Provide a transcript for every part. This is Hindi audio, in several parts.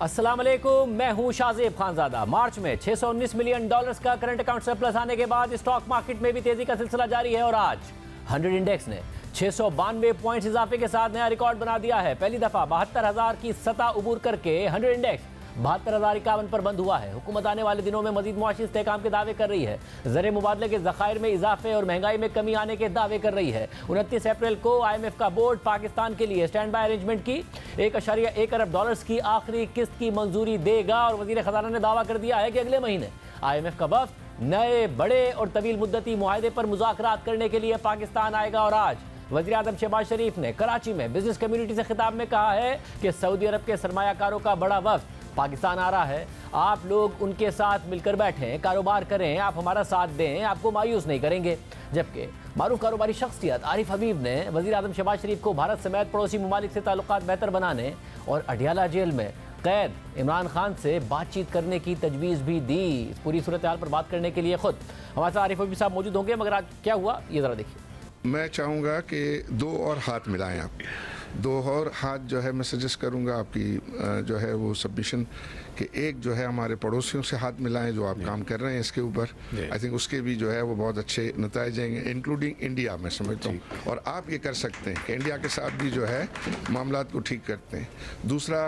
अस्सलाम वालेकुम, मैं हूं शाहजेब खानजादा। मार्च में $619 मिलियन का करंट अकाउंट सरप्लस आने के बाद स्टॉक मार्केट में भी तेजी का सिलसिला जारी है और आज 100 इंडेक्स ने 692 पॉइंट्स इजाफे के साथ नया रिकॉर्ड बना दिया है। पहली दफा 72,000 की सतह उबूर करके 100 इंडेक्स 72,051 पर बंद हुआ है। हुकूमत आने वाले दिनों में मजीद मुआशी इस्तेहकाम के दावे कर रही है। ज़र मुबादले के ज़खायर में इजाफे और महंगाई में कमी आने के दावे कर रही है। 29 अप्रैल को IMF का बोर्ड पाकिस्तान के लिए स्टैंड बाय अरेंजमेंट की $1.1 अरब की आखिरी किस्त की मंजूरी देगा और वजीर खजाना ने दावा कर दिया है कि अगले महीने IMF का वफ्द नए बड़े और तवील मुद्दती मुआहदे पर मुज़ाकरात करने के लिए पाकिस्तान आएगा। और आज वज़ीर आज़म शहबाज शरीफ ने कराची में बिजनेस कम्युनिटी से खिताब में कहा है कि सऊदी अरब के सरमायाकारों का बड़ा वफ्द पाकिस्तान आ रहा है। आप लोग उनके साथ मिलकर बैठें, कारोबार करें, आप हमारा साथ दें, आपको मायूस नहीं करेंगे। जबकि मारूफ कारोबारी शख्सियत आरिफ हबीब ने वज़ीर आज़म शहबाज शरीफ को भारत समेत पड़ोसी ममालिक से ताल्लुकात बेहतर बनाने और अडियाला जेल में कैद इमरान खान से बातचीत करने की तजवीज़ भी दी। इस पूरी सूरत हाल पर बात करने के लिए खुद हमारे साथ आरिफ हबीब साहब मौजूद होंगे। मगर आज क्या हुआ ये ज़रा देखिए। मैं चाहूँगा कि दो और हाथ मिलाएं आप, दो और हाथ जो है मैं सजेस्ट करूँगा आपकी जो है वो सबमिशन कि एक जो है हमारे पड़ोसियों से हाथ मिलाएं जो आप काम कर रहे हैं इसके ऊपर। आई थिंक उसके भी जो है वो बहुत अच्छे नताइज आएंगे, इंक्लूडिंग इंडिया मैं समझता हूँ। और आप ये कर सकते हैं कि इंडिया के साथ भी जो है मामलात को ठीक करते हैं। दूसरा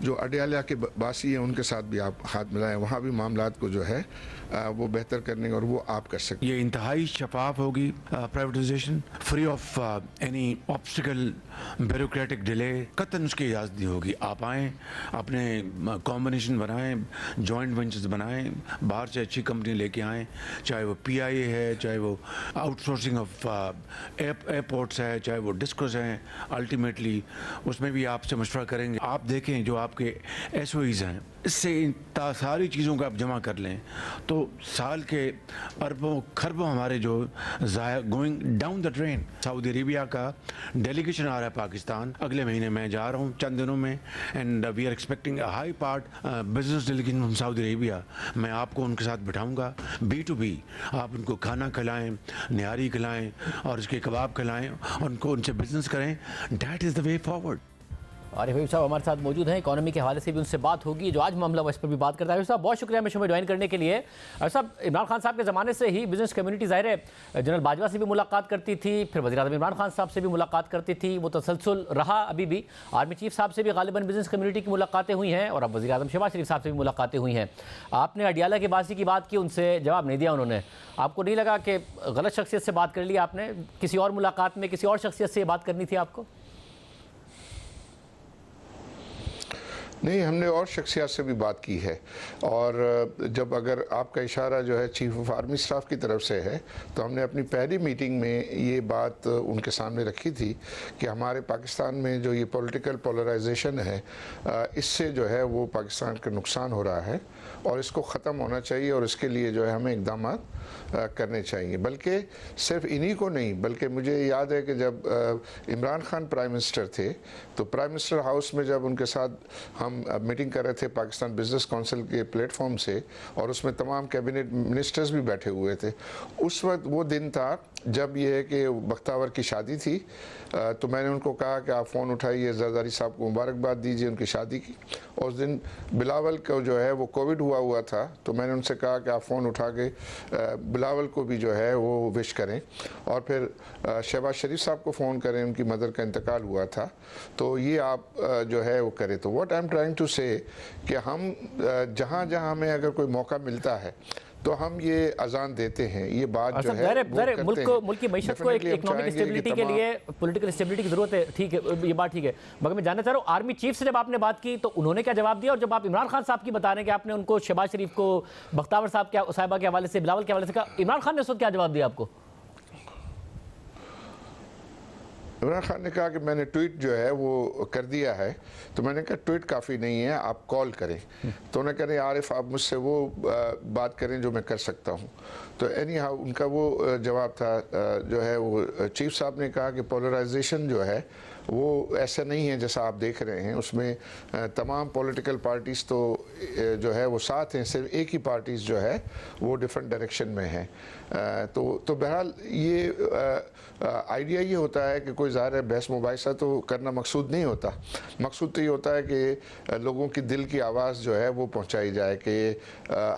जो अडियाला के बासी हैं उनके साथ भी आप हाथ मिलाएं, वहाँ भी मामलात को जो है वो बेहतर करने और वो आप कर सकते हैं। ये इंतहाई शफाफ होगी privatisation, free of any obstacle, bureaucratic delay, कतन उसकी इजाज़त नहीं होगी। आप आएँ, अपने कॉम्बिनेशन बनाएं, जॉइंट वेंचर्स बनाएं, बाहर से अच्छी कंपनी लेके आएँ, चाहे वो PIA है, चाहे वो आउटसोर्सिंग ऑफ एयरपोर्ट्स है, चाहे वो डिस्कोस हैं। अल्टीमेटली उसमें भी आपसे मशवरा करेंगे। आप देखें जो आपके SOEs हैं, इससे सारी चीज़ों को आप जमा कर लें तो साल के अरबों खरबों हमारे जो going down the drain. Saudi Arabia का डेलीगेशन आ रहा है पाकिस्तान, अगले महीने मैं जा रहा हूँ चंद दिनों में, and we are expecting a high part business delegation from Saudi Arabia. मैं आपको उनके साथ बिठाऊंगा B2B, आप उनको खाना खिलाएं, निहारी खिलाएं और उसके कबाब खिलाएं, उनको उनसे बिजनेस करें। That is the way forward. Arif Habib साहब हमारे साथ मौजूद हैं। इकोनॉमी के हवाले से भी उनसे बात होगी, जो आज मामला इस पर भी बात करता है। साहब बहुत शुक्रिया हमें शो में ज्वाइन करने के लिए। साहब इमरान खान साहब के ज़माने से ही बिजनेस कम्युनिटी ज़ाहिर है जनरल बाजवा से भी मुलाकात करती थी, फिर वज़ीर आज़म इमरान खान साहब से भी मुलाकात करती थी, वो तसलसल रहा। अभी भी आर्मी चीफ साहब से भी गालिबन बिजनेस कम्युनिटी की मुलाकातें हुई हैं और अब वज़ीर आज़म शहबाज शरीफ साहब से भी मुलाकातें हुई हैं। आपने अडियाला के बासी की बात की, उनसे जवाब नहीं दिया उन्होंने। आपको नहीं लगा कि गलत शख्सियत से बात कर ली आपने? किसी और मुलाकात में किसी और शख्सियत से बात करनी थी आपको? नहीं, हमने और शख्सियत से भी बात की है। और जब अगर आपका इशारा जो है चीफ ऑफ आर्मी स्टाफ की तरफ से है तो हमने अपनी पहली मीटिंग में ये बात उनके सामने रखी थी कि हमारे पाकिस्तान में जो ये पॉलिटिकल पोलराइजेशन है इससे जो है वो पाकिस्तान का नुकसान हो रहा है और इसको ख़त्म होना चाहिए और इसके लिए जो है हमें इक़दाम करने चाहिए। बल्कि सिर्फ इन्हीं को नहीं, बल्कि मुझे याद है कि जब इमरान खान प्राइम मिनिस्टर थे तो प्राइम मिनिस्टर हाउस में जब उनके साथ हम मीटिंग कर रहे थे पाकिस्तान बिजनेस काउंसिल के प्लेटफॉर्म से और उसमें तमाम कैबिनेट मिनिस्टर्स भी बैठे हुए थे, उस वक्त वो दिन था जब ये है कि बख्तावर की शादी थी। तो मैंने उनको कहा कि आप फ़ोन उठाइए, जरदारी साहब को मुबारकबाद दीजिए उनकी शादी की। और उस दिन बिलावल को जो है वो कोविड हुआ था, तो मैंने उनसे कहा कि आप फ़ोन उठा के बिलावल को भी जो है वो विश करें। और फिर शहबाज शरीफ साहब को फ़ोन करें, उनकी मदर का इंतकाल हुआ था, तो ये आप जो है वो करें। तो what I am trying to say कि हम जहाँ जहाँ हमें अगर कोई मौका मिलता है तो हम ये अजान देते हैं, ये बात जो है मुल्क की मैशत को इकोनॉमिक स्टेबिलिटी के लिए पॉलिटिकल स्टेबिलिटी की जरूरत है। ठीक है, ये बात ठीक है। मगर मैं जानना चाह रहा हूँ आर्मी चीफ से जब आपने बात की तो उन्होंने क्या जवाब दिया, और जब आप इमरान खान साहब की बता रहे हैं कि आपने उनको शहबाज शरीफ को बख्तावर साहब साहिबा के हवाले से, बिलावल के हवाले से कहा, इमरान खान ने उस वक्त क्या जवाब दिया आपको? इमरान खान ने कहा कि मैंने ट्वीट जो है वो कर दिया है। तो मैंने कहा ट्वीट काफ़ी नहीं है, आप कॉल करें। तो उन्होंने कहा आरिफ आप मुझसे वो बात करें जो मैं कर सकता हूँ। तो एनी हाउ उनका वो जवाब था जो है वो चीफ साहब ने कहा कि पोलराइजेशन जो है वो ऐसा नहीं है जैसा आप देख रहे हैं। उसमें तमाम पॉलिटिकल पार्टीज़ तो जो है वो साथ हैं, सिर्फ एक ही पार्टीज़ जो है वो डिफरेंट डायरेक्शन में है। तो बहरहाल ये आइडिया ये होता है कि कोई ज़ाहिर है बहस मुबाहिसा तो करना मकसूद नहीं होता। मकसूद तो ये होता है कि लोगों की दिल की आवाज़ जो है वो पहुंचाई जाए कि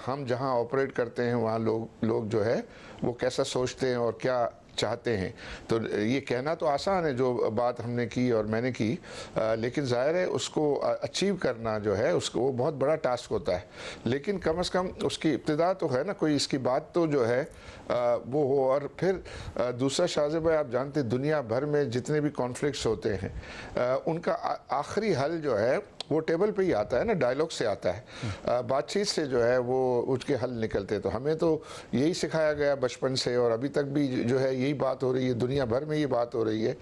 हम जहां ऑपरेट करते हैं वहां लोग जो है वो कैसा सोचते हैं और क्या चाहते हैं। तो ये कहना तो आसान है जो बात हमने की और मैंने की, लेकिन ज़ाहिर है उसको अचीव करना जो है उसको वो बहुत बड़ा टास्क होता है। लेकिन कम से कम उसकी इब्तिदा तो है ना, कोई इसकी बात तो जो है वो हो। और फिर दूसरा शाहज़ेब भाई, आप जानते हैं दुनिया भर में जितने भी कॉन्फ्लिक्ट्स होते हैं उनका आखिरी हल जो है वो टेबल पे ही आता है ना, डायलॉग से आता है, बातचीत से जो है वो उसके हल निकलते हैं। तो हमें तो यही सिखाया गया बचपन से और अभी तक भी जो है यही बात हो रही है, दुनिया भर में ये बात हो रही है।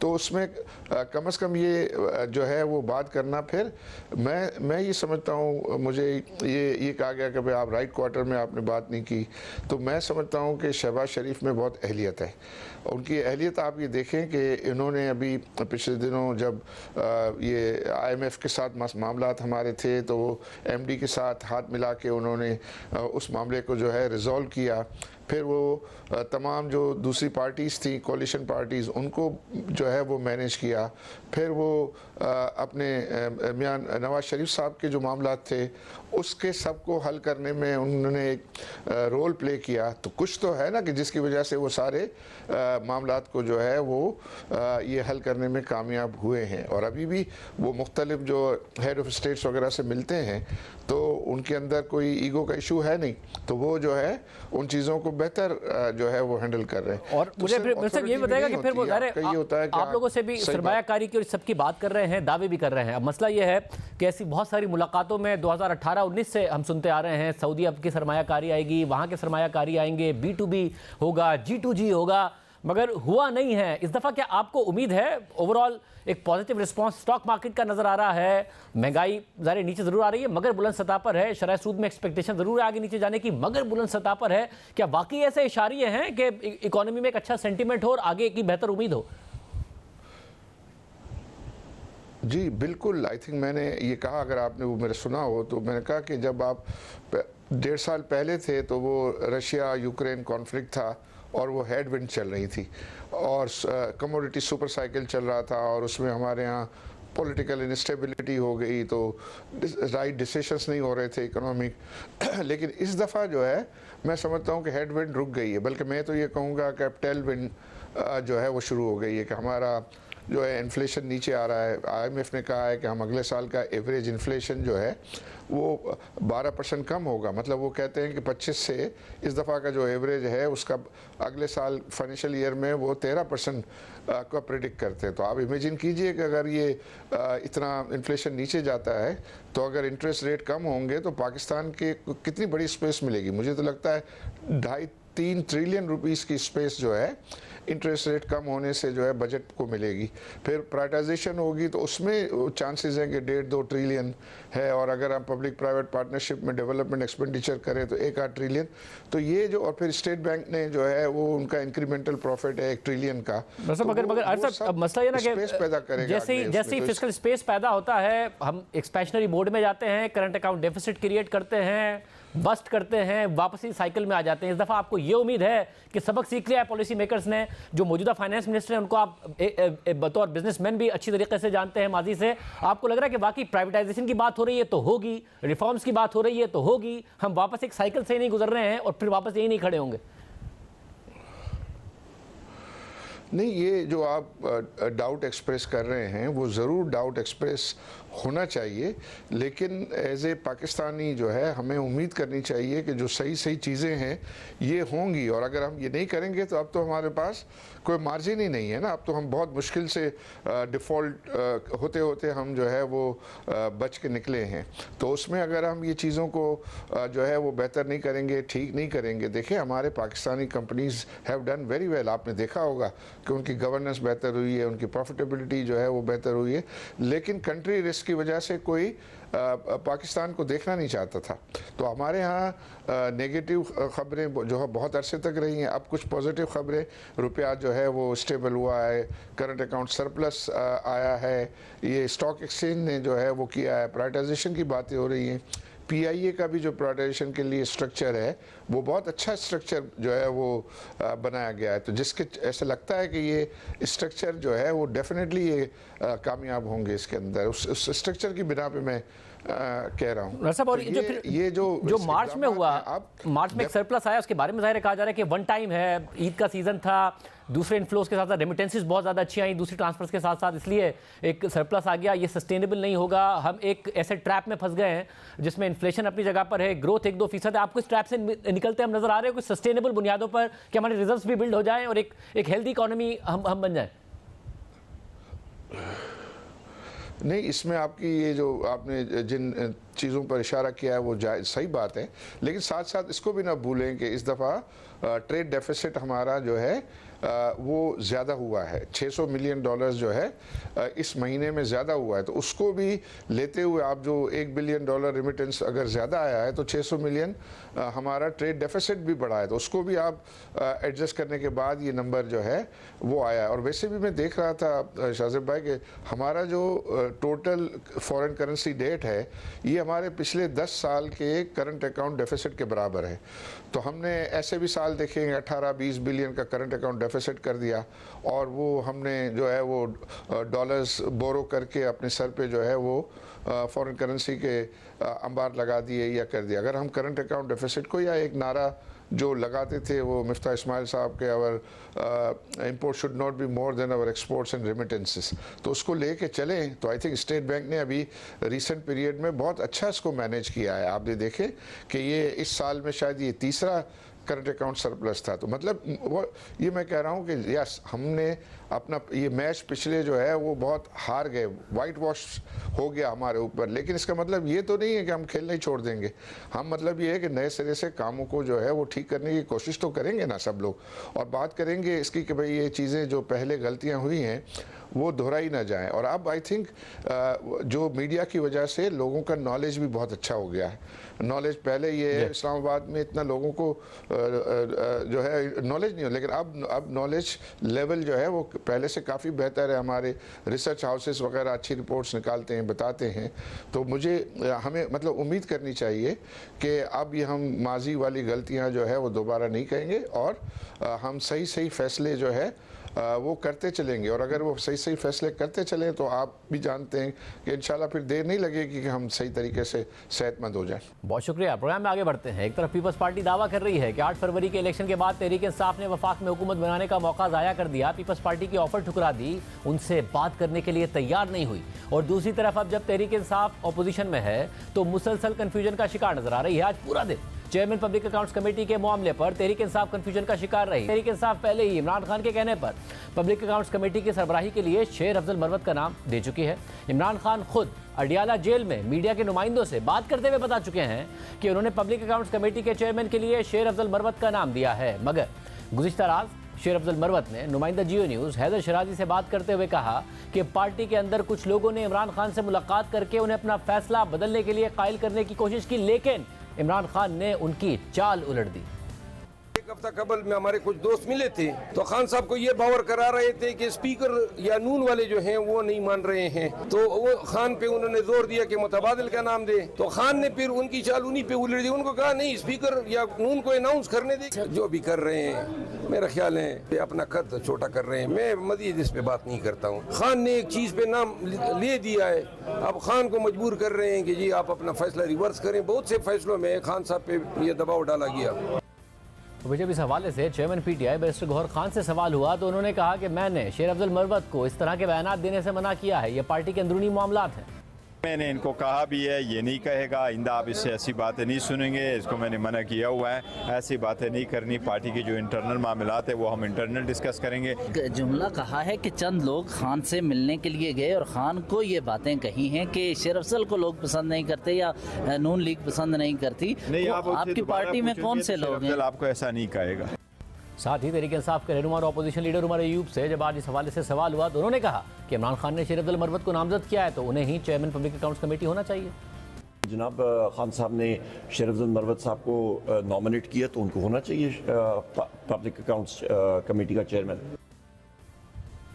तो उसमें कम से कम ये जो है वो बात करना, फिर मैं ये समझता हूँ, मुझे ये कहा गया कि भाई आप राइट क्वार्टर में आपने बात नहीं की, तो मैं समझता हूँ कि शहबाज शरीफ में बहुत अहलियत है। उनकी अहलियत आप ये देखें कि इन्होंने अभी पिछले दिनों जब ये IMF के साथ मामलात हमारे थे तो MD के साथ हाथ मिला के उन्होंने उस मामले को जो है रिजॉल्व किया। फिर वो तमाम जो दूसरी पार्टीज़ थी, कोलिशन पार्टीज़, उनको जो है वो मैनेज किया। फिर वो अपने मियां नवाज शरीफ साहब के जो मामलात थे उसके सबको हल करने में उन्होंने एक रोल प्ले किया। तो कुछ तो है ना कि जिसकी वजह से वो सारे मामलात को जो है वो ये हल करने में कामयाब हुए हैं। और अभी भी वो मुख्तलिफ जो हेड ऑफ स्टेट्स वगैरह से मिलते हैं तो उनके अंदर कोई ईगो का इशू है नहीं, तो वो जो है उन चीज़ों को बेहतर जो है वो हैंडल कर रहे हैं। और मुझे फिर ये बताएगा कि फिर वो आप लोगों से भी सरमायाकारी की और सबकी बात कर रहे हैं, दावे भी कर रहे हैं। अब मसला ये है कि ऐसी बहुत सारी मुलाकातों में 2018-19 से हम सुनते आ रहे हैं सऊदी अरब की सरमायाकारी आएगी, वहाँ के सरमायाकारी आएंगे, B2B होगा, G2G होगा, मगर हुआ नहीं है। इस दफ़ा क्या आपको उम्मीद है ओवरऑल एक पॉजिटिव रिस्पांस स्टॉक मार्केट का नजर आ रहा है? महंगाई ज़ाहिर नीचे ज़रूर आ रही है मगर बुलंद सतह पर है, शरह सूद में एक्सपेक्टेशन ज़रूर है आगे नीचे जाने की मगर बुलंद सतह पर है। क्या वाकई ऐसे इशारे हैं कि इकोनॉमी में एक अच्छा सेंटीमेंट हो और आगे की बेहतर उम्मीद हो? जी बिल्कुल। आई थिंक मैंने ये कहा, अगर आपने वो मेरे सुना हो तो मैंने कहा कि जब आप 1.5 साल पहले थे तो वो रशिया यूक्रेन कॉन्फ्लिक्ट था और वो हेडविंड चल रही थी और कमोडिटी सुपर साइकिल चल रहा था और उसमें हमारे यहाँ पॉलिटिकल इंस्टेबिलिटी हो गई, तो राइट डिसीशंस नहीं हो रहे थे इकोनॉमिक। लेकिन इस दफ़ा जो है मैं समझता हूँ कि हेडविंड रुक गई है, बल्कि मैं तो ये कहूँगा कि अब टेलविंड जो है वो शुरू हो गई है कि हमारा जो है इन्फ्लेशन नीचे आ रहा है। IMF ने कहा है कि हम अगले साल का एवरेज इन्फ्लेशन जो है वो 12% कम होगा। मतलब वो कहते हैं कि 25 से इस दफ़ा का जो एवरेज है उसका अगले साल फाइनेंशियल ईयर में वो 13% का प्रेडिक्ट करते हैं। तो आप इमेजिन कीजिए कि अगर ये इतना इन्फ्लेशन नीचे जाता है तो अगर इंटरेस्ट रेट कम होंगे तो पाकिस्तान के कितनी बड़ी स्पेस मिलेगी। मुझे तो लगता है 2.5-3 ट्रिलियन रुपीस की स्पेस जो है इंटरेस्ट रेट कम होने से जो है बजट को मिलेगी। फिर प्राइवेटाइजेशन होगी तो उसमें चांसेस हैं कि 1.5-2 ट्रिलियन है, और अगर हम पब्लिक प्राइवेट पार्टनरशिप में डेवलपमेंट एक्सपेंडिचर करें तो 1-8 ट्रिलियन। तो ये जो, और फिर स्टेट बैंक ने जो है वो उनका इंक्रीमेंटल प्रॉफिट है 1 ट्रिलियन का। मगर मसला ये ना कि जैसे ही फिस्कल स्पेस पैदा होता है हम एक्सपेंशनरी मोड में जाते हैं, करंट अकाउंट डेफिसिट क्रिएट करते हैं, बस्ट करते हैं, वापसी साइकिल में आ जाते हैं। इस दफ़ा आपको ये उम्मीद है कि सबक सीख लिया है पॉलिसी मेकर्स ने? जो मौजूदा फाइनेंस मिनिस्टर हैं उनको आप बतौर बिजनेसमैन भी अच्छी तरीके से जानते हैं माजी से, आपको लग रहा है कि वाकई प्राइवेटाइजेशन की बात हो रही है तो होगी, रिफॉर्म्स की बात हो रही है तो होगी, हम वापस एक साइकिल से नहीं गुजर रहे हैं और फिर वापस यही नहीं खड़े होंगे? नहीं, ये जो आप डाउट एक्सप्रेस कर रहे हैं वो ज़रूर डाउट एक्सप्रेस होना चाहिए, लेकिन एज ए पाकिस्तानी जो है हमें उम्मीद करनी चाहिए कि जो सही सही चीज़ें हैं ये होंगी। और अगर हम ये नहीं करेंगे तो अब तो हमारे पास कोई मार्जिन ही नहीं है ना। अब तो हम बहुत मुश्किल से डिफ़ॉल्ट होते होते हम जो है वो बच के निकले हैं। तो उसमें अगर हम ये चीज़ों को जो है वो बेहतर नहीं करेंगे, ठीक नहीं करेंगे, देखिए हमारे Pakistani companies have done very well. आपने देखा होगा कि उनकी गवर्नेंस बेहतर हुई है, उनकी प्रॉफिटेबिलिटी जो है वो बेहतर हुई है, लेकिन कंट्री रिस्क जिसकी वजह से कोई पाकिस्तान को देखना नहीं चाहता था। तो हमारे यहाँ नेगेटिव ख़बरें जो है बहुत अरसे तक रही हैं। अब कुछ पॉजिटिव ख़बरें, रुपया जो है वो स्टेबल हुआ है, करंट अकाउंट सरप्लस आया है, ये स्टॉक एक्सचेंज ने जो है वो किया है, प्राइवेटाइजेशन की बातें हो रही हैं। PIA का भी जो प्राइवेटाइजेशन के लिए स्ट्रक्चर है वो बहुत अच्छा स्ट्रक्चर जो है वो बनाया गया है। तो जिसके ऐसा लगता है कि ये स्ट्रक्चर जो है वो डेफिनेटली ये कामयाब होंगे इसके अंदर। उस स्ट्रक्चर की बिना पे मैं कह रहा हूँ। साहब, और ये जो मार्च में हुआ, मार्च में एक सरप्लस आया, उसके बारे में जाहिर कहा जा रहा है कि वन टाइम है, ईद का सीजन था, दूसरे इनफ्लोज के साथ साथ रेमिटेंसेस बहुत ज़्यादा अच्छी आई, दूसरी ट्रांसफर्स के साथ साथ, इसलिए एक सरप्लस आ गया। ये सस्टेनेबल नहीं होगा, हम एक ऐसे ट्रैप में फंस गए हैं जिसमें इन्फ्लेशन अपनी जगह पर है, ग्रोथ 1-2% है। आपको इस ट्रैप से निकलते हम नजर आ रहे हो, कुछ सस्टेनेबल बुनियादों पर कि हमारे रिजर्व्स भी बिल्ड हो जाएं और एक हेल्दी इकोनॉमी हम बन जाएं? नहीं, इसमें आपकी ये जो आपने जिन चीज़ों पर इशारा किया है वो सही बात है, लेकिन साथ साथ इसको भी ना भूलें कि इस दफ़ा ट्रेड डेफिसिट हमारा जो है वो ज़्यादा हुआ है। $600 मिलियन जो है इस महीने में ज़्यादा हुआ है। तो उसको भी लेते हुए आप जो $1 बिलियन रिमिटेंस अगर ज़्यादा आया है तो 600 मिलियन हमारा ट्रेड डेफिसिट भी बढ़ा है, तो उसको भी आप एडजस्ट करने के बाद ये नंबर जो है वो आया है। और वैसे भी मैं देख रहा था शाहज़ेब भाई कि हमारा जो टोटल फॉरेन करेंसी डेट है ये हमारे पिछले 10 साल के करंट अकाउंट डेफिसिट के बराबर है। तो हमने ऐसे भी साल देखेंगे 18-20 बिलियन का करंट अकाउंट डेफिसिट कर दिया, और वो हमने जो है वो डॉलर्स बोरो करके अपने सर पे जो है वो फॉरेन करेंसी के अंबार लगा दिए या कर दिया। अगर हम करंट अकाउंट डेफिसिट को, या एक नारा जो लगाते थे वो मिफ्ता इस्माइल साहब के, our import should not be more than our exports and remittances, तो उसको लेके चलें तो आई थिंक स्टेट बैंक ने अभी रिसेंट पीरियड में बहुत अच्छा इसको मैनेज किया है। आपने देखे कि ये इस साल में शायद ये तीसरा करंट अकाउंट सरप्लस था। तो मतलब वो ये मैं कह रहा हूँ कि यस, हमने अपना ये मैच पिछले जो है वो बहुत हार गए, वाइट वॉश हो गया हमारे ऊपर, लेकिन इसका मतलब ये तो नहीं है कि हम खेलना ही छोड़ देंगे। हम मतलब ये है कि नए सिरे से कामों को जो है वो ठीक करने की कोशिश तो करेंगे ना सब लोग, और बात करेंगे इसकी कि भाई ये चीज़ें जो पहले गलतियाँ हुई हैं वो दोहराई ना जाएं। और अब आई थिंक जो मीडिया की वजह से लोगों का नॉलेज भी बहुत अच्छा हो गया है। नॉलेज पहले ये है इस्लामाबाद में इतना लोगों को जो है नॉलेज नहीं हो, लेकिन अब नॉलेज लेवल जो है वो पहले से काफ़ी बेहतर है। हमारे रिसर्च हाउसेस वगैरह अच्छी रिपोर्ट्स निकालते हैं, बताते हैं। तो मुझे हमें मतलब उम्मीद करनी चाहिए कि अब ये हम माजी वाली गलतियां जो है वो दोबारा नहीं करेंगे, और हम सही फैसले जो है वो करते चलेंगे। और अगर वो सही फैसले करते चलें तो आप भी जानते हैं कि इंशाल्लाह फिर देर नहीं लगेगी कि हम सही तरीके से सेहतमंद हो जाएं। बहुत शुक्रिया। प्रोग्राम में आगे बढ़ते हैं। एक तरफ पीपल्स पार्टी दावा कर रही है कि 8 फरवरी के इलेक्शन के बाद तहरीक इंसाफ ने वफाक में हुकूमत बनाने का मौका ज़ाया कर दिया, पीपल्स पार्टी की ऑफर ठुकरा दी, उनसे बात करने के लिए तैयार नहीं हुई। और दूसरी तरफ अब जब तहरीक इंसाफ ऑपोजिशन में है तो मुसलसल कन्फ्यूजन का शिकार नजर आ रही है। आज पूरा दिन चेयरमैन पब्लिक अकाउंट्स कमेटी के मामले पर तहरीक इंसाफ कंफ्यूजन का शिकार रही। तहरीक इंसाफ पहले ही इमरान खान के कहने पर पब्लिक अकाउंट्स कमेटी की सरबराही के लिए शेर अफजल मरवत का नाम दे चुकी है। इमरान खान खुद अडियाला जेल में मीडिया के नुमाइंदों से बात करते हुए बता चुके हैं कि उन्होंने पब्लिक अकाउंट्स कमेटी के चेयरमैन के लिए शेर अफजल मरवत का नाम दिया है। मगर गुज़िश्ता रात शेर अफजल मरवत ने नुमाइंदा जियो न्यूज़ हैदर शराजी से बात करते हुए कहा कि पार्टी के अंदर कुछ लोगों ने इमरान खान से मुलाकात करके उन्हें अपना फैसला बदलने के लिए कायल करने की कोशिश की, लेकिन इमरान खान ने उनकी चाल उलट दी। एक हफ्ता कबल में हमारे कुछ दोस्त मिले थे तो खान साहब को ये बावर करा रहे थे कि स्पीकर या नून वाले जो हैं वो नहीं मान रहे हैं, तो वो खान पे उन्होंने जोर दिया कि मुतबादिल का नाम दे। तो खान ने फिर उनकी चाल उन्हीं पे उलट दी, उनको कहा नहीं स्पीकर या नून को अनाउंस करने दे। जो भी कर रहे हैं मेरा ख्याल है अपना कद छोटा कर रहे हैं, मैं मजीद इस पे बात नहीं करता हूँ। खान ने एक चीज पे नाम ले दिया है, अब खान को मजबूर कर रहे हैं कि जी आप अपना फैसला रिवर्स करें। बहुत से फैसलों में खान साहब पे ये दबाव डाला गया। तो जब इस हवाले से चेयरमैन पीटीआई बैरिस्टर गौहर खान से सवाल हुआ तो उन्होंने कहा कि मैंने शेर अफजल मरवत को इस तरह के बयान देने से मना किया है, ये पार्टी के अंदरूनी मामलात हैं। मैंने इनको कहा भी है ये नहीं कहेगा, आइंदा आप इससे ऐसी बातें नहीं सुनेंगे, इसको मैंने मना किया हुआ है, ऐसी बातें नहीं करनी। पार्टी की जो इंटरनल मामलात है वो हम इंटरनल डिस्कस करेंगे। जुमला कहा है कि चंद लोग खान से मिलने के लिए गए और खान को ये बातें कही हैं कि शेर अफजल को लोग पसंद नहीं करते या नून लीग पसंद नहीं करती। नहीं, आपकी पार्टी में कौन से लोग हैं? आपको ऐसा नहीं कहेगा। साथ ही तहरीक इंसाफ के रहनुमा और अपोजिशन लीडर उमर अयूब से जब आज इस हवाले से सवाल हुआ तो उन्होंने कहा कि इमरान खान ने शेर अब्दुल मरवत को नामजद किया है तो उन्हें ही चेयरमैन पब्लिक अकाउंट्स कमेटी होना चाहिए। जनाब खान साहब ने शेर अब्दुल मरवत साहब को नॉमिनेट किया तो उनको होना चाहिए पब्लिक अकाउंट्स कमेटी का चेयरमैन।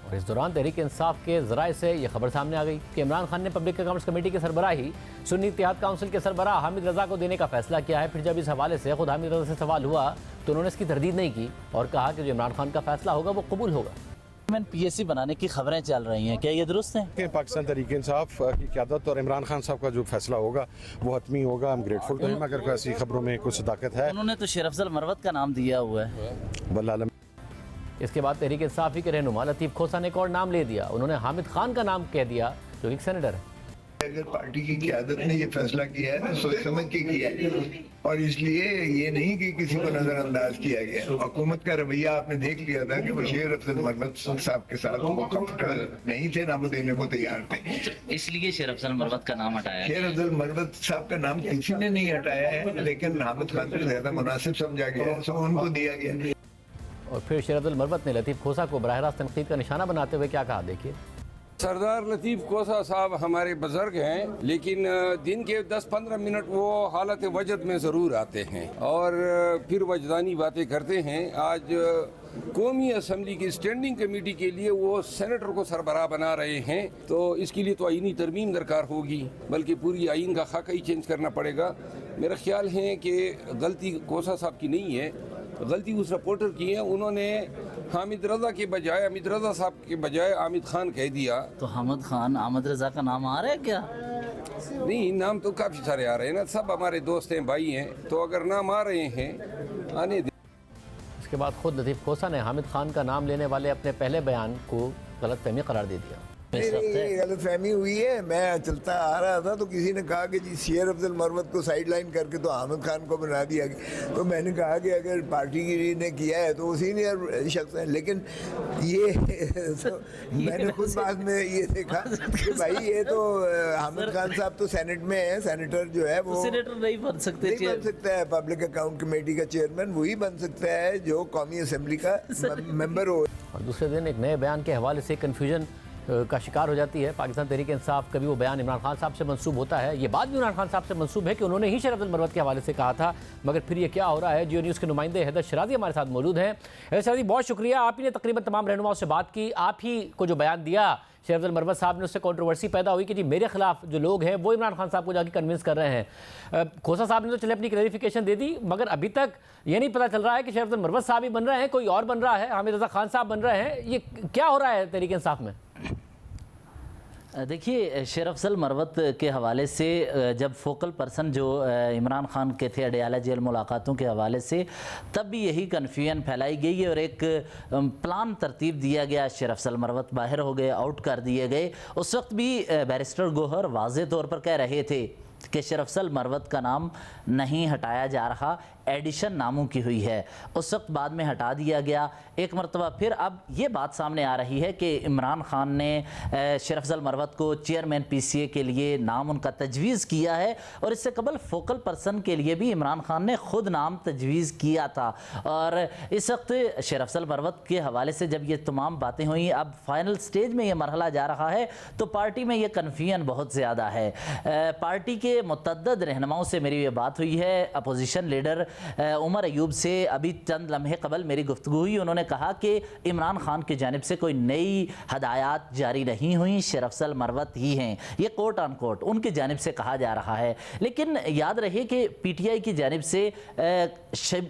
और इस दौरान तहरीक इंसाफ के ज़राए से यह खबर सामने आ गई कि इमरान खान ने पब्लिक अकाउंट्स कमेटी की सरबराही सुन्नी इत्तेहाद काउंसिल के सरबराह हामिद रज़ा को देने का फैसला किया है। फिर जब इस हवाले से खुद हामिद रज़ा से सवाल हुआ तो उन्होंने इसकी तरदीद नहीं की और कहा कि जो इमरान खान का फैसला होगा वो कबूल होगा। PSC बनाने की खबरें चल रही हैं, क्या ये दुरुस्त है कि पाकिस्तान तहरीक इंसाफ की क़यादत और इमरान खान साहब का जो फैसला होगा वो हतमी होगा। हम ग्रेटफुल हैं अगर ऐसी खबरों में कुछ सदाकत है। उन्होंने तो शेर अफजल मरवत का नाम दिया हुआ है। वल्लाह इसके बाद तहरीक इंसाफी के रहनुमा लतीफ़ खोसा ने एक और नाम ले दिया। उन्होंने हामिद खान का नाम कह दिया जो एक सेनेटर है। अगर पार्टी की क़यादत ने ये फैसला किया है तो सोच समझ के किया है और इसलिए ये नहीं कि किसी को नजरअंदाज किया गया। हुकूमत का रवैया आपने देख लिया था कि वो शेर अफजल मरवत साहब के साथ वो कंफर्टेबल नहीं थे, ना वो देने को तैयार थे, इसलिए शेर अफजल मरवत का नाम हटाया। शेर अफजल मरवत साहब का नाम किसी ने नहीं हटाया है, लेकिन हामिद खान को ज्यादा मुनासिब समझा गया तो उनको दिया गया। और फिर शेर अब्दुल मरवत ने लतीफ़ खोसा को बराह रास्त तनकीद का निशाना बनाते हुए क्या कहा, देखिए। सरदार लतीफ़ खोसा साहब हमारे बुजुर्ग हैं, लेकिन दिन के 10-15 मिनट वो हालत वजद में ज़रूर आते हैं और फिर वजदानी बातें करते हैं। आज कौमी असम्बली की स्टैंडिंग कमेटी के लिए वो सेनेटर को सरबराह बना रहे हैं, तो इसके लिए तो आईनी तरमीम दरकार होगी, बल्कि पूरी आइन का खाका ही चेंज करना पड़ेगा। मेरा ख्याल है कि गलती खोसा साहब की नहीं है, गलती उस रिपोर्टर की है। उन्होंने हामिद रज़ा के बजाय हामिद रज़ा साहब के बजाय हामिद खान कह दिया। तो हामिद रज़ा का नाम आ रहा है क्या? नहीं, नाम तो काफ़ी सारे आ रहे हैं ना, सब हमारे दोस्त हैं, भाई हैं, तो अगर नाम आ रहे हैं आने दे। इसके बाद खुद लतीफ़ खोसा ने हामिद खान का नाम लेने वाले अपने पहले बयान को गलतफहमी करार दे दिया। गलतफहमी हुई है। मैं चलता आ रहा था तो किसी ने कहा कि जी शेर अफजल मरवत को साइड लाइन करके तो हामिद खान को बना दिया गया। तो मैंने कहा कि अगर पार्टी ने किया है तो वो सीनियर शख्स है, लेकिन ये तो मैंने खुद बाद में ये देखा कि भाई ये तो हामिद खान साहब तो सेनेट में है, सेनेटर जो है वो सेनेटर नहीं बन सकते, नहीं बन सकता है। पब्लिक अकाउंट कमेटी का चेयरमैन वही बन सकता है जो कौमी असम्बली का मेंबर हो। और दूसरे दिन एक नए बयान के हवाले से कन्फ्यूजन का शिकार हो जाती है पाकिस्तान तहरीक इंसाफ। कभी वो बयान इमरान खान साहब से मंसूब होता है, ये बात भी इमरान खान साहब से मंसूब है कि उन्होंने ही शेर अब्दुल मरवत के हवाले से कहा था, मगर फिर ये क्या हो रहा है। जियो न्यूज़ के नुमाइंदे हैदर शराजी हमारे साथ मौजूद हैं। हैदर शराजी, बहुत शुक्रिया, आप ही ने तकरीबन तमाम रहनुमाओं से बात की, आप ही को जो बयान दिया शेर अब्दुल मरवत साहब ने उससे कंट्रोवर्सी पैदा हुई कि जी मेरे खिलाफ जो लोग हैं वो इमरान खान साहब को जाके कन्विंस कर रहे हैं। खोसा साहब ने तो चले अपनी क्लैरिफिकेशन दे दी, मगर अभी तक ये नहीं पता चल रहा है कि शेर अब्दुल मरवत साहब ही बन रहे हैं, कोई और बन रहा है, हामिद रज़ा खान साहब बन रहे हैं। ये क्या हो रहा है तहरीक इंसाफ में? देखिए, शेर अफजल मरवत के हवाले से जब फोकल पर्सन जो इमरान खान के थे अडयाला जेल मुलाकातों के हवाले से, तब भी यही कन्फ्यूजन फैलाई गई और एक प्लान तरतीब दिया गया। शेर अफजल मरवत बाहर हो गए, आउट कर दिए गए। उस वक्त भी बैरिस्टर गोहर वाज़े तौर पर कह रहे थे कि शेर अफजल मरवत का नाम नहीं हटाया जा रहा, एडिशन नामों की हुई है। उस वक्त बाद में हटा दिया गया। एक मरतबा फिर अब ये बात सामने आ रही है कि इमरान खान ने शेर अफजल मरवत को चेयरमैन PCA के लिए नाम उनका तजवीज़ किया है और इससे कबल फोकल पर्सन के लिए भी इमरान खान ने खुद नाम तजवीज़ किया था। और इस वक्त शेर अफजल मरवत के हवाले से जब ये तमाम बातें हुई, अब फाइनल स्टेज में ये मरहला जा रहा है, तो पार्टी में ये कन्फ्यूजन बहुत ज़्यादा है। पार्टी के मुतअद्दिद रहनुमाओं से मेरी ये बात हुई है, अपोजिशन लीडर उमर अयूब से अभी चंद लम्हे कबल मेरी गुफ्तगू हुई। उन्होंने कहा कि इमरान खान की जानिब से कोई नई हदायत जारी नहीं हुई, शेर अफजल मरवत ही हैं, ये कोट ऑन कोट उनकी जानिब से कहा जा रहा है। लेकिन याद रहे कि PTI की जानिब से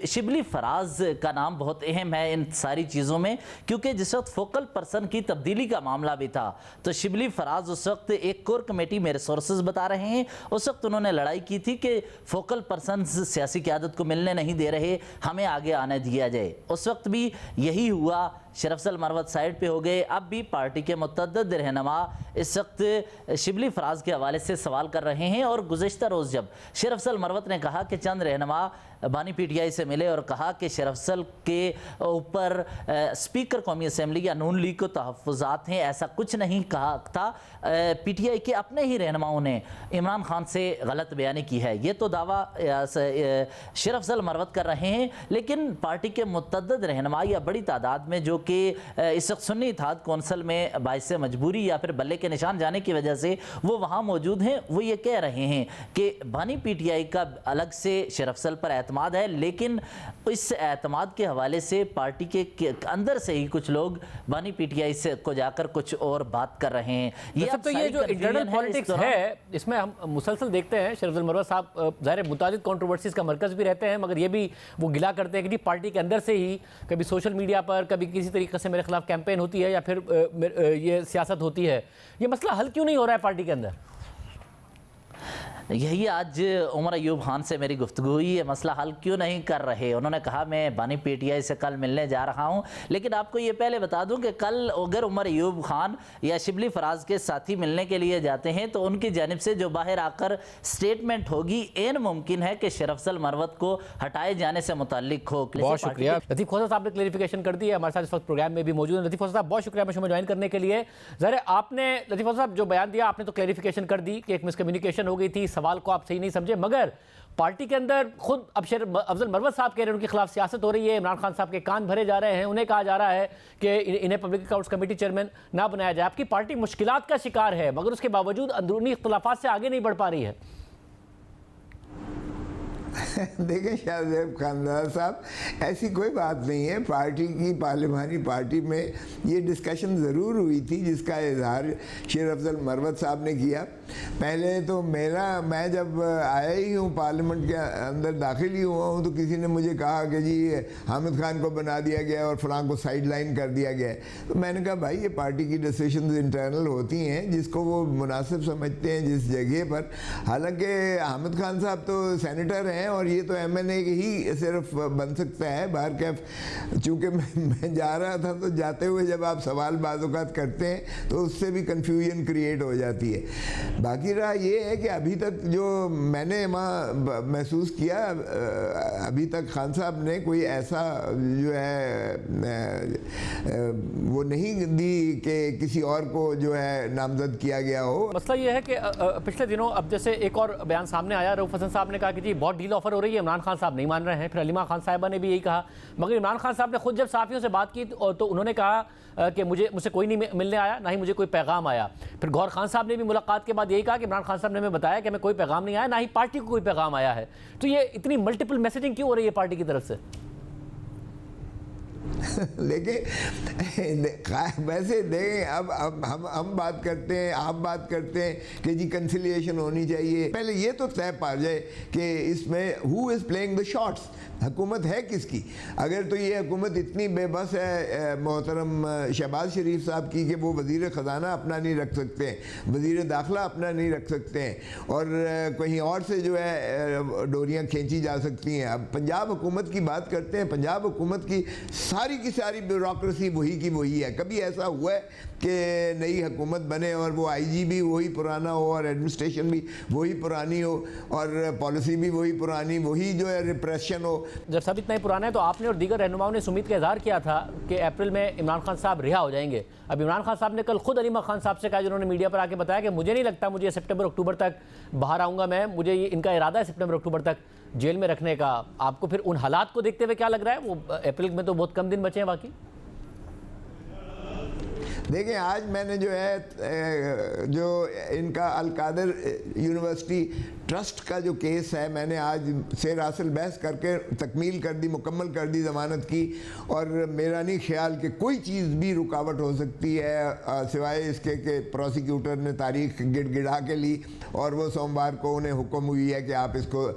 शिबली फराज का नाम बहुत अहम है इन सारी चीज़ों में, क्योंकि जिस वक्त फोकल पर्सन की तब्दीली का मामला भी था तो शिबली फराज उस वक्त एक कोर कमेटी मेरे सोर्सेज बता रहे हैं, उस वक्त उन्होंने लड़ाई की थी कि फोकल पर्सन सियासी क़यादत को मिलने नहीं दे रहे, हमें आगे आने दिया जाए। उस वक्त भी यही हुआ, शेर अफजल मरवत साइड पे हो गए। अब भी पार्टी के मुतअद्दिद रहनुमा इस वक्त शिबली फराज के हवाले से सवाल कर रहे हैं। और गुज़िश्ता रोज़ जब शेर अफजल मरवत ने कहा कि चंद रहनुमा बानी PTI से मिले और कहा कि शेर अफजल के ऊपर स्पीकर कौमी असम्बली या नून लीग को तहफ़्फ़ुज़ात हैं, ऐसा कुछ नहीं कहा था। PTI के अपने ही रहनुमाओं ने इमरान खान से गलत बयानी की है। ये तो दावा शेर अफजल मरवत कर रहे हैं, लेकिन पार्टी के मुतअद्दिद रहनुमा या बड़ी तादाद में जो कि इस वक्त सुन्नी इत्तेहाद कौंसिल में बाइस मजबूरी या फिर बल्ले के निशान जाने की वजह से वो वहाँ मौजूद हैं, वो ये कह रहे हैं कि बानी PTI का अलग से शेर अफजल पर एतमाद है, लेकिन इस एतमाद के हवाले से पार्टी के अंदर से ही कुछ लोग बानी PTI से को जाकर कुछ और बात कर रहे हैं। ये जो इंटरनल पॉलिटिक्स है, इसमें हम मुसलसल देखते हैं शेर अफजल मरवत साहब ज़ाहिर मुतादिद कंट्रोवर्सीज का मरकज़ भी रहते हैं, मगर ये भी वो गिला करते हैं कि पार्टी के अंदर से ही कभी सोशल मीडिया पर कभी किसी तरीके से मेरे खिलाफ कैंपेन होती है या फिर ये सियासत होती है। ये मसला हल क्यों नहीं हो रहा है पार्टी के अंदर? यही आज उमर अयूब खान से मेरी गुफ्तगू हुई, ये मसला हल क्यों नहीं कर रहे। उन्होंने कहा मैं बानी PTI से कल मिलने जा रहा हूं, लेकिन आपको ये पहले बता दूं कि कल अगर उमर अयूब खान या शिबली फराज के साथी मिलने के लिए जाते हैं तो उनकी जानिब से जो बाहर आकर स्टेटमेंट होगी एन मुमकिन है कि शेर अफजल मरवत को हटाए जाने से मुताल्लिक हो। बहुत शुक्रिया लतीफ़ खोसा साहब ने क्लैरिफिकेशन कर दी है, हमारे साथ इस वक्त प्रोग्राम में भी मौजूद है। लतीफ़ खोसा साहब बहुत शुक्रिया में ज्वाइन करने के लिए। ज़रा आपने लतीफ़ खोसा साहब जो बयान दिया आपने तो क्लैरिफिकेशन कर दी कि एक मिसकम्युनिकेशन हो गई थी, सवाल को आप सही नहीं समझे, मगर पार्टी के अंदर खुद अब शेर अफजल मरवत साहब कह रहे हैं उनके खिलाफ सियासत हो रही है, इमरान खान साहब के कान भरे जा रहे हैं, उन्हें कहा जा रहा है कि इन्हें पब्लिक अकाउंट्स कमेटी चेयरमैन ना बनाया जाए। आपकी पार्टी मुश्किलात का शिकार है, मगर उसके बावजूद अंदरूनी इख्तलाफात से आगे नहीं बढ़ पा रही है। देखें शाहज़ैब खानदार साहब, ऐसी कोई बात नहीं है। पार्टी की पार्लिमानी पार्टी में ये डिस्कशन ज़रूर हुई थी जिसका इजहार शेर अफजल मरवत साहब ने किया। पहले तो मैं जब आया ही हूँ पार्लियामेंट के अंदर दाखिल ही हुआ हूँ तो किसी ने मुझे कहा कि जी हामिद खान को बना दिया गया और फलां को साइड लाइन कर दिया गया है। तो मैंने कहा भाई ये पार्टी की डिसीजंस इंटरनल होती हैं, जिसको वो मुनासिब समझते हैं जिस जगह पर। हालांकि हामिद खान साहब तो सेनेटर हैं और ये तो MNA ही सिर्फ बन सकता है। बाहर कैफ चूँकि मैं जा रहा था तो जाते हुए जब आप सवाल बाज़-औक़ात करते हैं तो उससे भी कन्फ्यूजन क्रिएट हो जाती है। बाकी रहा ये है कि अभी तक जो मैंने वहाँ महसूस किया, अभी तक खान साहब ने कोई ऐसा जो है वो नहीं दी कि किसी और को जो है नामजद किया गया हो। मसला ये है कि पिछले दिनों अब जैसे एक और बयान सामने आया, रऊफ हसन साहब ने कहा कि जी बहुत डील ऑफर हो रही है, इमरान खान साहब नहीं मान रहे हैं। फिर अलीमा खान साहिबा ने भी यही कहा, मगर इमरान खान साहब ने खुद जब सहाफ़ियों से बात की तो उन्होंने कहा कि मुझसे कोई नहीं मिलने आया, ना ही मुझे कोई पैगाम आया। फिर गौहर खान साहब ने भी मुलाकात के बाद यही कहा कि इमरान खान साहब ने हमें बताया कि हमें कोई पैगाम नहीं आया, ना ही पार्टी को कोई पैगाम आया है। तो ये इतनी मल्टीपल मैसेजिंग क्यों हो रही है पार्टी की तरफ से? लेकिन वैसे देखें, अब हम बात करते हैं, आप बात करते हैं कि जी कंसिलिएशन होनी चाहिए। पहले ये तो तय पा जाए कि इसमें who is playing the shots, हुकूमत है किसकी। अगर तो ये हुकूमत इतनी बेबस है मोहतरम शहबाज शरीफ साहब की कि वो वज़ीर ख़जाना अपना नहीं रख सकते हैं, वज़ीर दाखिला अपना नहीं रख सकते हैं और कहीं और से जो है डोरियाँ खींची जा सकती हैं। अब पंजाब हुकूमत की बात करते हैं, पंजाब हुकूमत की सारी ब्यूरोक्रेसी वही की वही है। कभी ऐसा हुआ है कि नई हुकूमत बने और वो IG भी वही पुराना हो और एडमिनिस्ट्रेशन भी वही पुरानी हो और पॉलिसी भी वही पुरानी, वही जो है रिप्रेशन हो। जब सब इतना ही पुराना है तो आपने और दीगर रहनुमाओं ने उम्मीद का इजहार किया था कि अप्रैल में इमरान खान साहब रिहा हो जाएंगे। अब इमरान खान साहब ने कल खुद अलीमा खान साहब से कहा, जिन्होंने मीडिया पर आके बताया कि मुझे नहीं लगता मुझे सितंबर अक्टूबर तक बाहर आऊँगा मैं, मुझे इनका इरादा है सितंबर अक्टूबर तक जेल में रखने का। आपको फिर उन हालात को देखते हुए क्या लग रहा है? वो अप्रैल में तो बहुत कम दिन बचे हैं बाकी। देखिए आज मैंने जो है जो इनका अल-कादर यूनिवर्सिटी ट्रस्ट का जो केस है, मैंने आज से रासिल बहस करके तकमील कर दी, मुकम्मल कर दी ज़मानत की। और मेरा नहीं ख्याल कि कोई चीज़ भी रुकावट हो सकती है सिवाय इसके कि प्रोसिक्यूटर ने तारीख गिड़गिड़ा के ली और वो सोमवार को उन्हें हुक्म हुई है कि आप इसको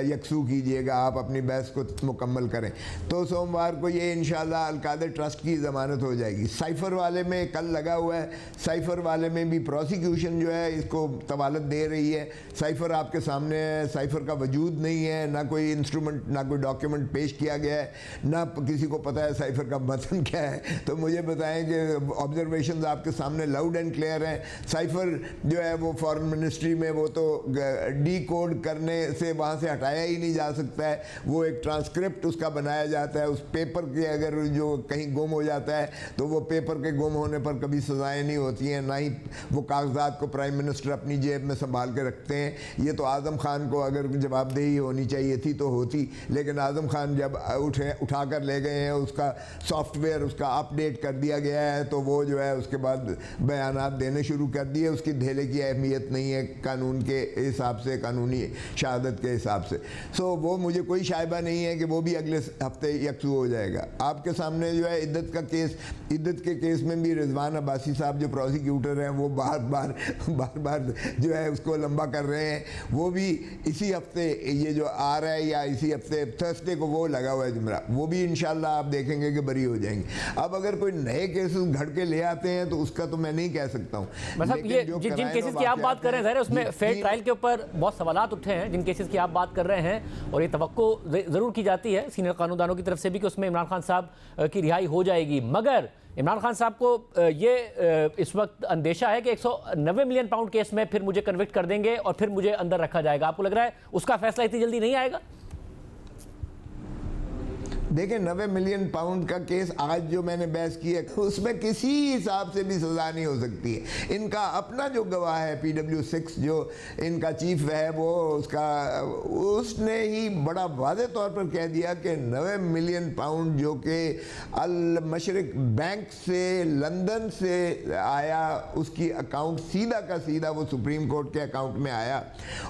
यकसू कीजिएगा, आप अपनी बहस को मुकम्मल करें। तो सोमवार को ये इंशाल्लाह अल-कादर ट्रस्ट की ज़मानत हो जाएगी। साइफ़र वाले में कल लगा हुआ है, साइफ़र वाले में भी प्रोसिक्यूशन जो है इसको तवालत दे रही है। साइफ़र आपके सामने है, साइफ़र का वजूद नहीं है, ना कोई इंस्ट्रूमेंट ना कोई डॉक्यूमेंट पेश किया गया है, ना किसी को पता है साइफ़र का मतन क्या है। तो मुझे बताएं कि ऑब्जर्वेशंस आपके सामने लाउड एंड क्लियर हैं। साइफ़र जो है वो फॉरेन मिनिस्ट्री में वो तो डी कोड करने से वहाँ से हटाया ही नहीं जा सकता है, वो एक ट्रांसक्रिप्ट उसका बनाया जाता है। उस पेपर के अगर जो कहीं गुम हो जाता है तो वो पेपर के गुम होने पर कभी सजाएं नहीं होती हैं, ना ही वो कागजात को प्राइम मिनिस्टर अपनी जेब में संभाल के रखते हैं। ये तो तो आज़म खान को अगर जवाबदेही होनी चाहिए थी तो होती, लेकिन आज़म खान जब उठा कर ले गए हैं, उसका सॉफ्टवेयर उसका अपडेट कर दिया गया है, तो वो जो है उसके बाद बयानात देने शुरू कर दिए। उसकी धेले की अहमियत नहीं है कानून के हिसाब से, कानूनी शहादत के हिसाब से। सो वो मुझे कोई शायबा नहीं है कि वो भी अगले हफ्ते यकसू हो जाएगा। आपके सामने जो है इद्दत का केस, इद्दत के केस में भी रिजवान अब्बासी साहब जो प्रोसिक्यूटर हैं वो बार बार जो है उसको लंबा कर रहे हैं। वो भी इसी हफ्ते, ये जो आ रहा है या इसी हफ्ते थर्सडे को वो लगा हुआ है जुमरा, वो भी इंशाल्लाह आप देखेंगे कि बरी हो जाएंगे। अब अगर कोई नए केसेस घड़ के ले आते हैं तो उसका तो मैं नहीं कह सकता हूँ। मतलब ये जिन केसेस की आप बात कर रहे हैं, उसमें फेयर ट्रायल के ऊपर बहुत सवालात उठे हैं, जिन केसेस की आप बात कर रहे हैं, और ये तवक्को ज़रूर की जाती है सीनियर कानूनदानों की तरफ से भी कि उसमें इमरान खान साहब की रिहाई हो जाएगी। मगर इमरान खान साहब को ये इस वक्त अंदेशा है कि 190 मिलियन पाउंड केस में फिर मुझे कन्विक्ट कर देंगे और फिर मुझे अंदर रखा जाएगा। आपको लग रहा है उसका फैसला इतनी जल्दी नहीं आएगा? देखिए, 90 मिलियन पाउंड का केस आज जो मैंने बहस की है उसमें किसी हिसाब से भी सज़ा नहीं हो सकती है। इनका अपना जो गवाह है PW6 जो इनका चीफ है, वो उसने ही बड़ा वाज़े तौर पर कह दिया कि 90 मिलियन पाउंड जो कि अल मशरिक बैंक से लंदन से आया, उसकी अकाउंट सीधा का सीधा वो सुप्रीम कोर्ट के अकाउंट में आया,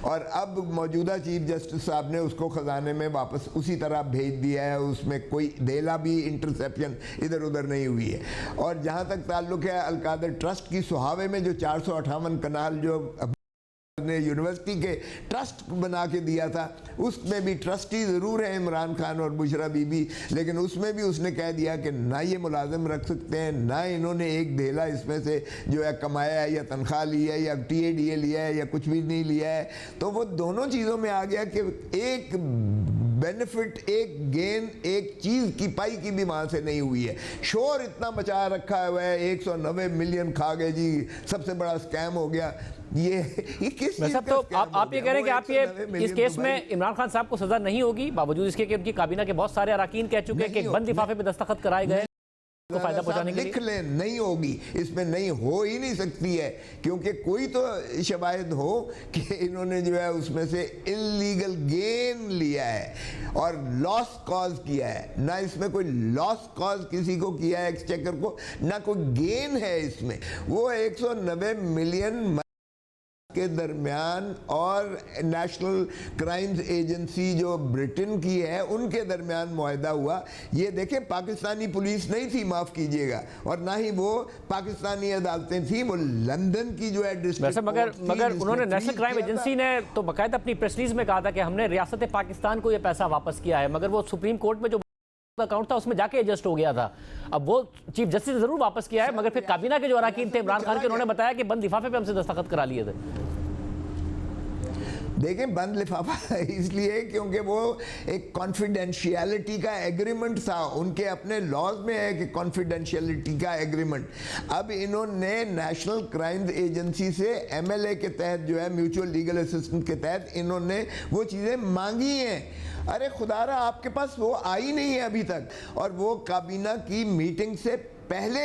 और अब मौजूदा चीफ जस्टिस साहब ने उसको ख़जाने में वापस उसी तरह भेज दिया है। उसमें कोई देला भी इंटरसेप्शन इधर उधर नहीं हुई है। और जहां तक ताल्लुक है अलकादर ट्रस्ट की, सुहावे में जो 458 कनाल जो ने यूनिवर्सिटी के ट्रस्ट बना के दिया था, उसमें भी ट्रस्टी ज़रूर है इमरान खान और बुशरा बीबी, लेकिन उसमें भी उसने कह दिया कि ना ये मुलाजिम रख सकते हैं, ना इन्होंने एक धेला इसमें से जो है कमाया है या तनख्वाह ली है या TADA लिया है या कुछ भी नहीं लिया है। तो वो दोनों चीज़ों में आ गया कि एक बेनिफिट, एक गेन, एक चीज़ की पाई की भी वहाँ से नहीं हुई है। शोर इतना मचा रखा हुआ है, 190 मिलियन खा गए जी, सबसे बड़ा स्कैम हो गया। ये किस चीज़ तो आप ये कह रहे हैं कि आप ये इस केस में इमरान खान साहब को सजा नहीं होगी, बावजूद इसके कि उनकी काबीना के बहुत सारे अरकान कह चुके हैं कि बंद लिफाफे पे दस्तखत कराए गए को फायदा पहुंचाने के लिए। लिख लें, नहीं होगी, इसमें नहीं हो ही नहीं सकती है, क्योंकि कोई तो शवाहिद हो कि इन्होंने जो है उसमें से इल्लीगल गेन लिया है और लॉस कॉज किया है। ना इसमें कोई लॉस कॉज किसी को किया है एक्सचेकर को, ना कोई गेन है इसमें। वो 190 मिलियन के दरमियान और नेशनल क्राइम्स एजेंसी जो ब्रिटेन की है उनके दरमियान मुआहदा हुआ। ये देखें, पाकिस्तानी पुलिस नहीं थी, माफ़ कीजिएगा, और ना ही वो पाकिस्तानी अदालतें थी, वो लंदन की जो है डिस्ट्रिक्ट। मगर उन्होंने नेशनल क्राइम एजेंसी ने तो बाकायदा अपनी प्रेस रिलीज में कहा था कि हमने रियासत पाकिस्तान को ये पैसा वापस किया है, मगर वो सुप्रीम कोर्ट में जो अकाउंट था उसमें जाके एडजस्ट हो गया था। अब वो चीफ जस्टिस ने जरूर वापस किया है, मगर फिर काबीना के जो अरकान थे इमरान खान के, उन्होंने बताया कि बंद लिफाफे पे हमसे दस्तखत करा लिए थे। देखें, बंद लिफाफा इसलिए क्योंकि वो एक कॉन्फिडेंशियलिटी का एग्रीमेंट था, उनके अपने लॉज में है कि कॉन्फिडेंशियलिटी का एग्रीमेंट। अब इन्होंने नेशनल क्राइम्स एजेंसी से MLA के तहत जो है म्यूचुअल लीगल असिस्टेंस के तहत इन्होंने वो चीज़ें मांगी हैं। अरे खुदारा, आपके पास वो आई नहीं है अभी तक, और वो काबीना की मीटिंग से पहले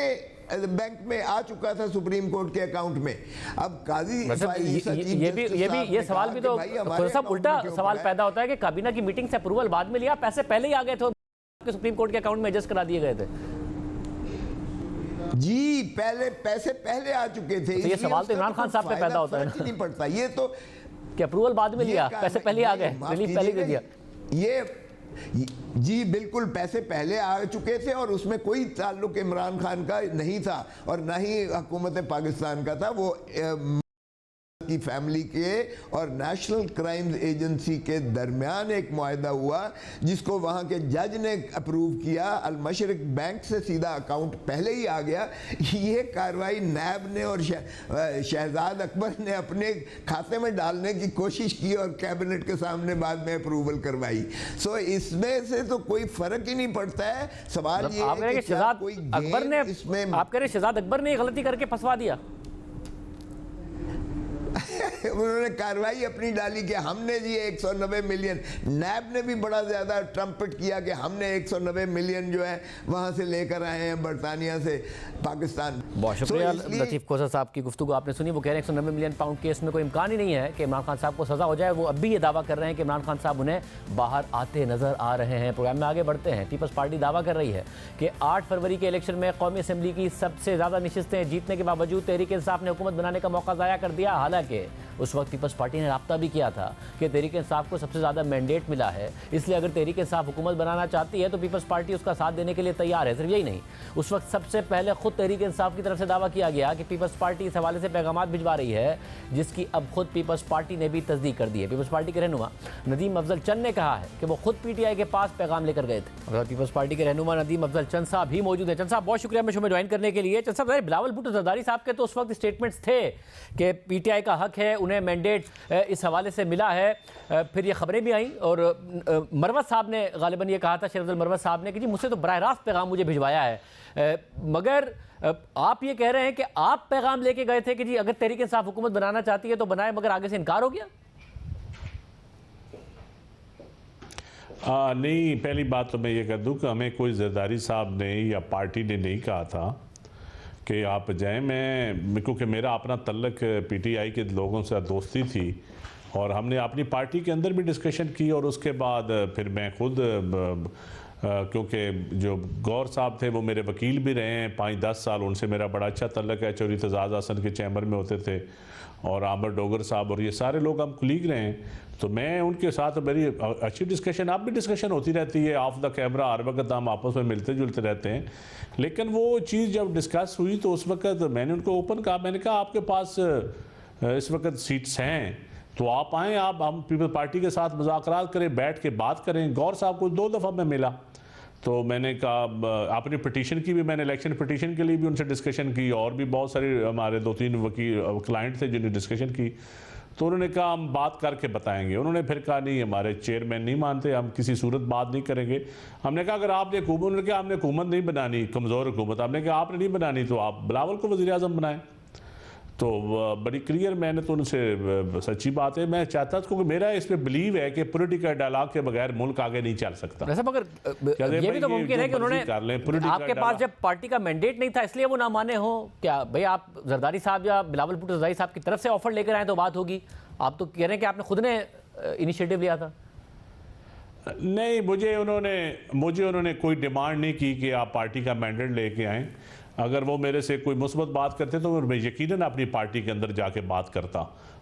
बैंक में आ चुका था सुप्रीम कोर्ट के अकाउंट में। अब काजी ये सवाल भी तो थोड़ा सा उल्टा सवाल पैदा होता है कि काबीना की मीटिंग से अप्रूवल बाद में लिया, पैसे पहले ही आ गए थे, सुप्रीम कोर्ट के अकाउंट में एडजस्ट करा दिए गए थे। जी, पैसे पहले आ चुके थे। तो ये सवाल तो इमरान खान साहब पे पैदा होता है, नहीं पड़ता ये तो कि अप्रूवल बाद में लिया, पैसे पहले आ गए, रिलीफ पहले दे दिया। ये जी बिल्कुल, पैसे पहले आ चुके थे और उसमें कोई ताल्लुक इमरान खान का नहीं था और ना ही हुकूमत पाकिस्तान का था। वो की फैमिली के और नेशनल क्राइम्स एजेंसी के दरमियान एक मुआहदा हुआ, जिसको वहाँ के जज ने अप्रूव किया। अल मशरिक बैंक से सीधा अकाउंट पहले ही आ गया। ये कार्रवाई नैब ने और शहजाद अकबर ने अपने खाते में डालने की कोशिश की और कैबिनेट के सामने बाद में अप्रूवल करवाई। सो इसमें से तो कोई फर्क ही नहीं पड़ता है। सवाल ये है कि शहजाद अकबर ने, आप कह रहे शहजाद अकबर ने गलती करके फंसवा दिया। उन्होंने कार्रवाई अपनी डाली कि हमने जी 190 मिलियन, नैब ने भी बड़ा ज़्यादा ट्रम्पेट किया कि हमने 190 मिलियन जो है वहाँ से लेकर आए हैं बरतानिया से पाकिस्तान। बहुत शुक्रिया लतीफ़ खोसर साहब की गुफ्तगू आपने सुनी। वो कह रहे हैं 190 मिलियन पाउंड केस में कोई इम्कान ही नहीं है कि इमरान खान साहब को सज़ा हो जाए। वो अब भी ये दावा कर रहे हैं कि इमरान खान साहब उन्हें बाहर आते नज़र आ रहे हैं। प्रोग्राम में आगे बढ़ते हैं। पीपल्स पार्टी दावा कर रही है कि 8 फरवरी के इलेक्शन में कौमी असम्बली की सबसे ज़्यादा नशिस्तें जीतने के बावजूद तहरीक इंसाफ ने हुकूमत बनाने का मौका ज़ाया कर दिया। हालांकि उस वक्त पीपल्स पार्टी ने राब्ता भी किया था कि तहरीक इंसाफ को सबसे ज़्यादा मैंडेट मिला है, इसलिए अगर तहरीक इंसाफ हुकूमत बनाना चाहती है तो पीपल्स पार्टी उसका साथ देने के लिए तैयार है। सिर्फ यही नहीं, उस वक्त सबसे पहले खुद तहरीक इंसाफ की तरफ से दावा किया गया कि पीपल्स पार्टी इस हवाले से पैगाम भिजवा रही है, जिसकी अब खुद पीपल्स पार्टी ने भी तस्दीक कर दी है। पीपल्स पार्टी के रहनुमा नदीम अफजल चंद ने कहा है कि वो खुद पीटीआई के पास पैगाम लेकर गए थे। और पीपल्स पार्टी के रहनुमा नदीम अफजल चंद साहब भी मौजूद हैं। चंद साहब बहुत शुक्रिया शो में ज्वाइन करने के लिए। चंद साहब, बिलावल भुट्टो जरदारी साहब के तो उस वक्त स्टेटमेंट्स थे कि पीटीआई का हक है, उन्हें मैंडेट इस हवाले से मिला है। फिर ये खबरें भी आईं और मरवत साहब ने गालिबन ये कहा था, शरीफ मरवत साहब ने, कि जी मुझसे तो बराह रास्त पैगाम मुझे भिजवाया है। मगर आप ये कह रहे हैं कि आप पैगाम लेके गए थे कि जी अगर तहरीक इंसाफ हुकूमत बनाना चाहती है तो बनाए, मगर आगे से इनकार हो गया। नहीं, पहली बात तो मैं ये कर दूं कि हमें कोई जरदारी साहब ने या पार्टी ने नहीं कहा था कि आप जाएं। क्योंकि मेरा अपना तल्लक पीटीआई के लोगों से दोस्ती थी और हमने अपनी पार्टी के अंदर भी डिस्कशन की और उसके बाद फिर मैं खुद क्योंकि जो गौर साहब थे वो मेरे वकील भी रहे हैं 5-10 साल, उनसे मेरा बड़ा अच्छा तल्लक है। चौधरी तजाज़ हसन के चैम्बर में होते थे और आमर डोगर साहब और ये सारे लोग हम कुलीग रहे हैं, तो मैं उनके साथ मेरी अच्छी डिस्कशन, अब भी डिस्कशन होती रहती है ऑफ द कैमरा, हर वक्त हम आपस में मिलते जुलते रहते हैं। लेकिन वो चीज़ जब डिस्कस हुई तो उस वक्त मैंने उनको ओपन कहा, मैंने कहा आपके पास इस वक्त सीट्स हैं तो आप आएँ, आप हम पीपल्स पार्टी के साथ मुज़ाकरात करें, बैठ के बात करें। गौर साहब को 2 दफ़ा मैं मिला तो मैंने कहा अपनी पिटीशन की भी, मैंने इलेक्शन पिटीशन के लिए भी उनसे डिस्कशन की और भी बहुत सारे हमारे 2-3 वकील क्लाइंट थे जिन्हें डिस्कशन की, तो उन्होंने कहा हम बात करके बताएंगे। उन्होंने फिर कहा नहीं, हमारे चेयरमैन नहीं मानते, हम किसी सूरत बात नहीं करेंगे। हमने कहा अगर आपने हुकूमत, उन्होंने कहा हमने हुकूमत नहीं बनानी, कमज़ोर हुकूमत, हमने कहा आपने नहीं बनानी तो आप बिलावल को वज़ीर आज़म बनाएं। तो बड़ी क्लियर मैंने तो उनसे, सच्ची बात है, मैं चाहता था क्योंकि मेरा इसमें बिलीव है कि पॉलिटिकल डायलॉग के बगैर मुल्क आगे नहीं चल सकता। वैसे मगर ये भी तो मुमकिन है कि उन्होंने आपके पास जब पार्टी का मैंडेट नहीं था इसलिए वो ना माने हो क्या? भाई आप जरदारी साहब या बिलावल भुट्टो जरदारी साहब की तरफ से ऑफर लेकर आए तो बात होगी। आप तो कह रहे हैं कि आपने खुद ने इनिशिएटिव लिया था। नहीं, मुझे उन्होंने कोई डिमांड नहीं की कि आप पार्टी का मैंडेट लेके आएँ। अगर वो मेरे से कोई मुस्बत बात करते तो मैं यकीनन अपनी पार्टी के अंदर जाके बात करता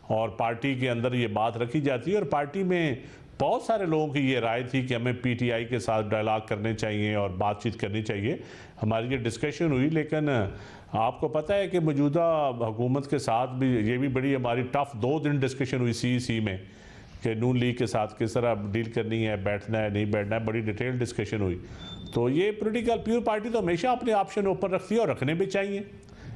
और पार्टी के अंदर ये बात रखी जाती है और पार्टी में बहुत सारे लोगों की ये राय थी कि हमें पीटीआई के साथ डायलॉग करने चाहिए और बातचीत करनी चाहिए। हमारी ये डिस्कशन हुई, लेकिन आपको पता है कि मौजूदा हुकूमत के साथ भी ये भी बड़ी हमारी टफ 2 दिन डिस्कशन हुई CEC में कि नून लीग के साथ किस तरह डील करनी है, बैठना है नहीं बैठना है, बड़ी डिटेल डिस्कशन हुई। तो ये पॉलिटिकल प्योर पार्टी तो हमेशा अपने ऑप्शन ओपन रखती है और रखने भी चाहिए।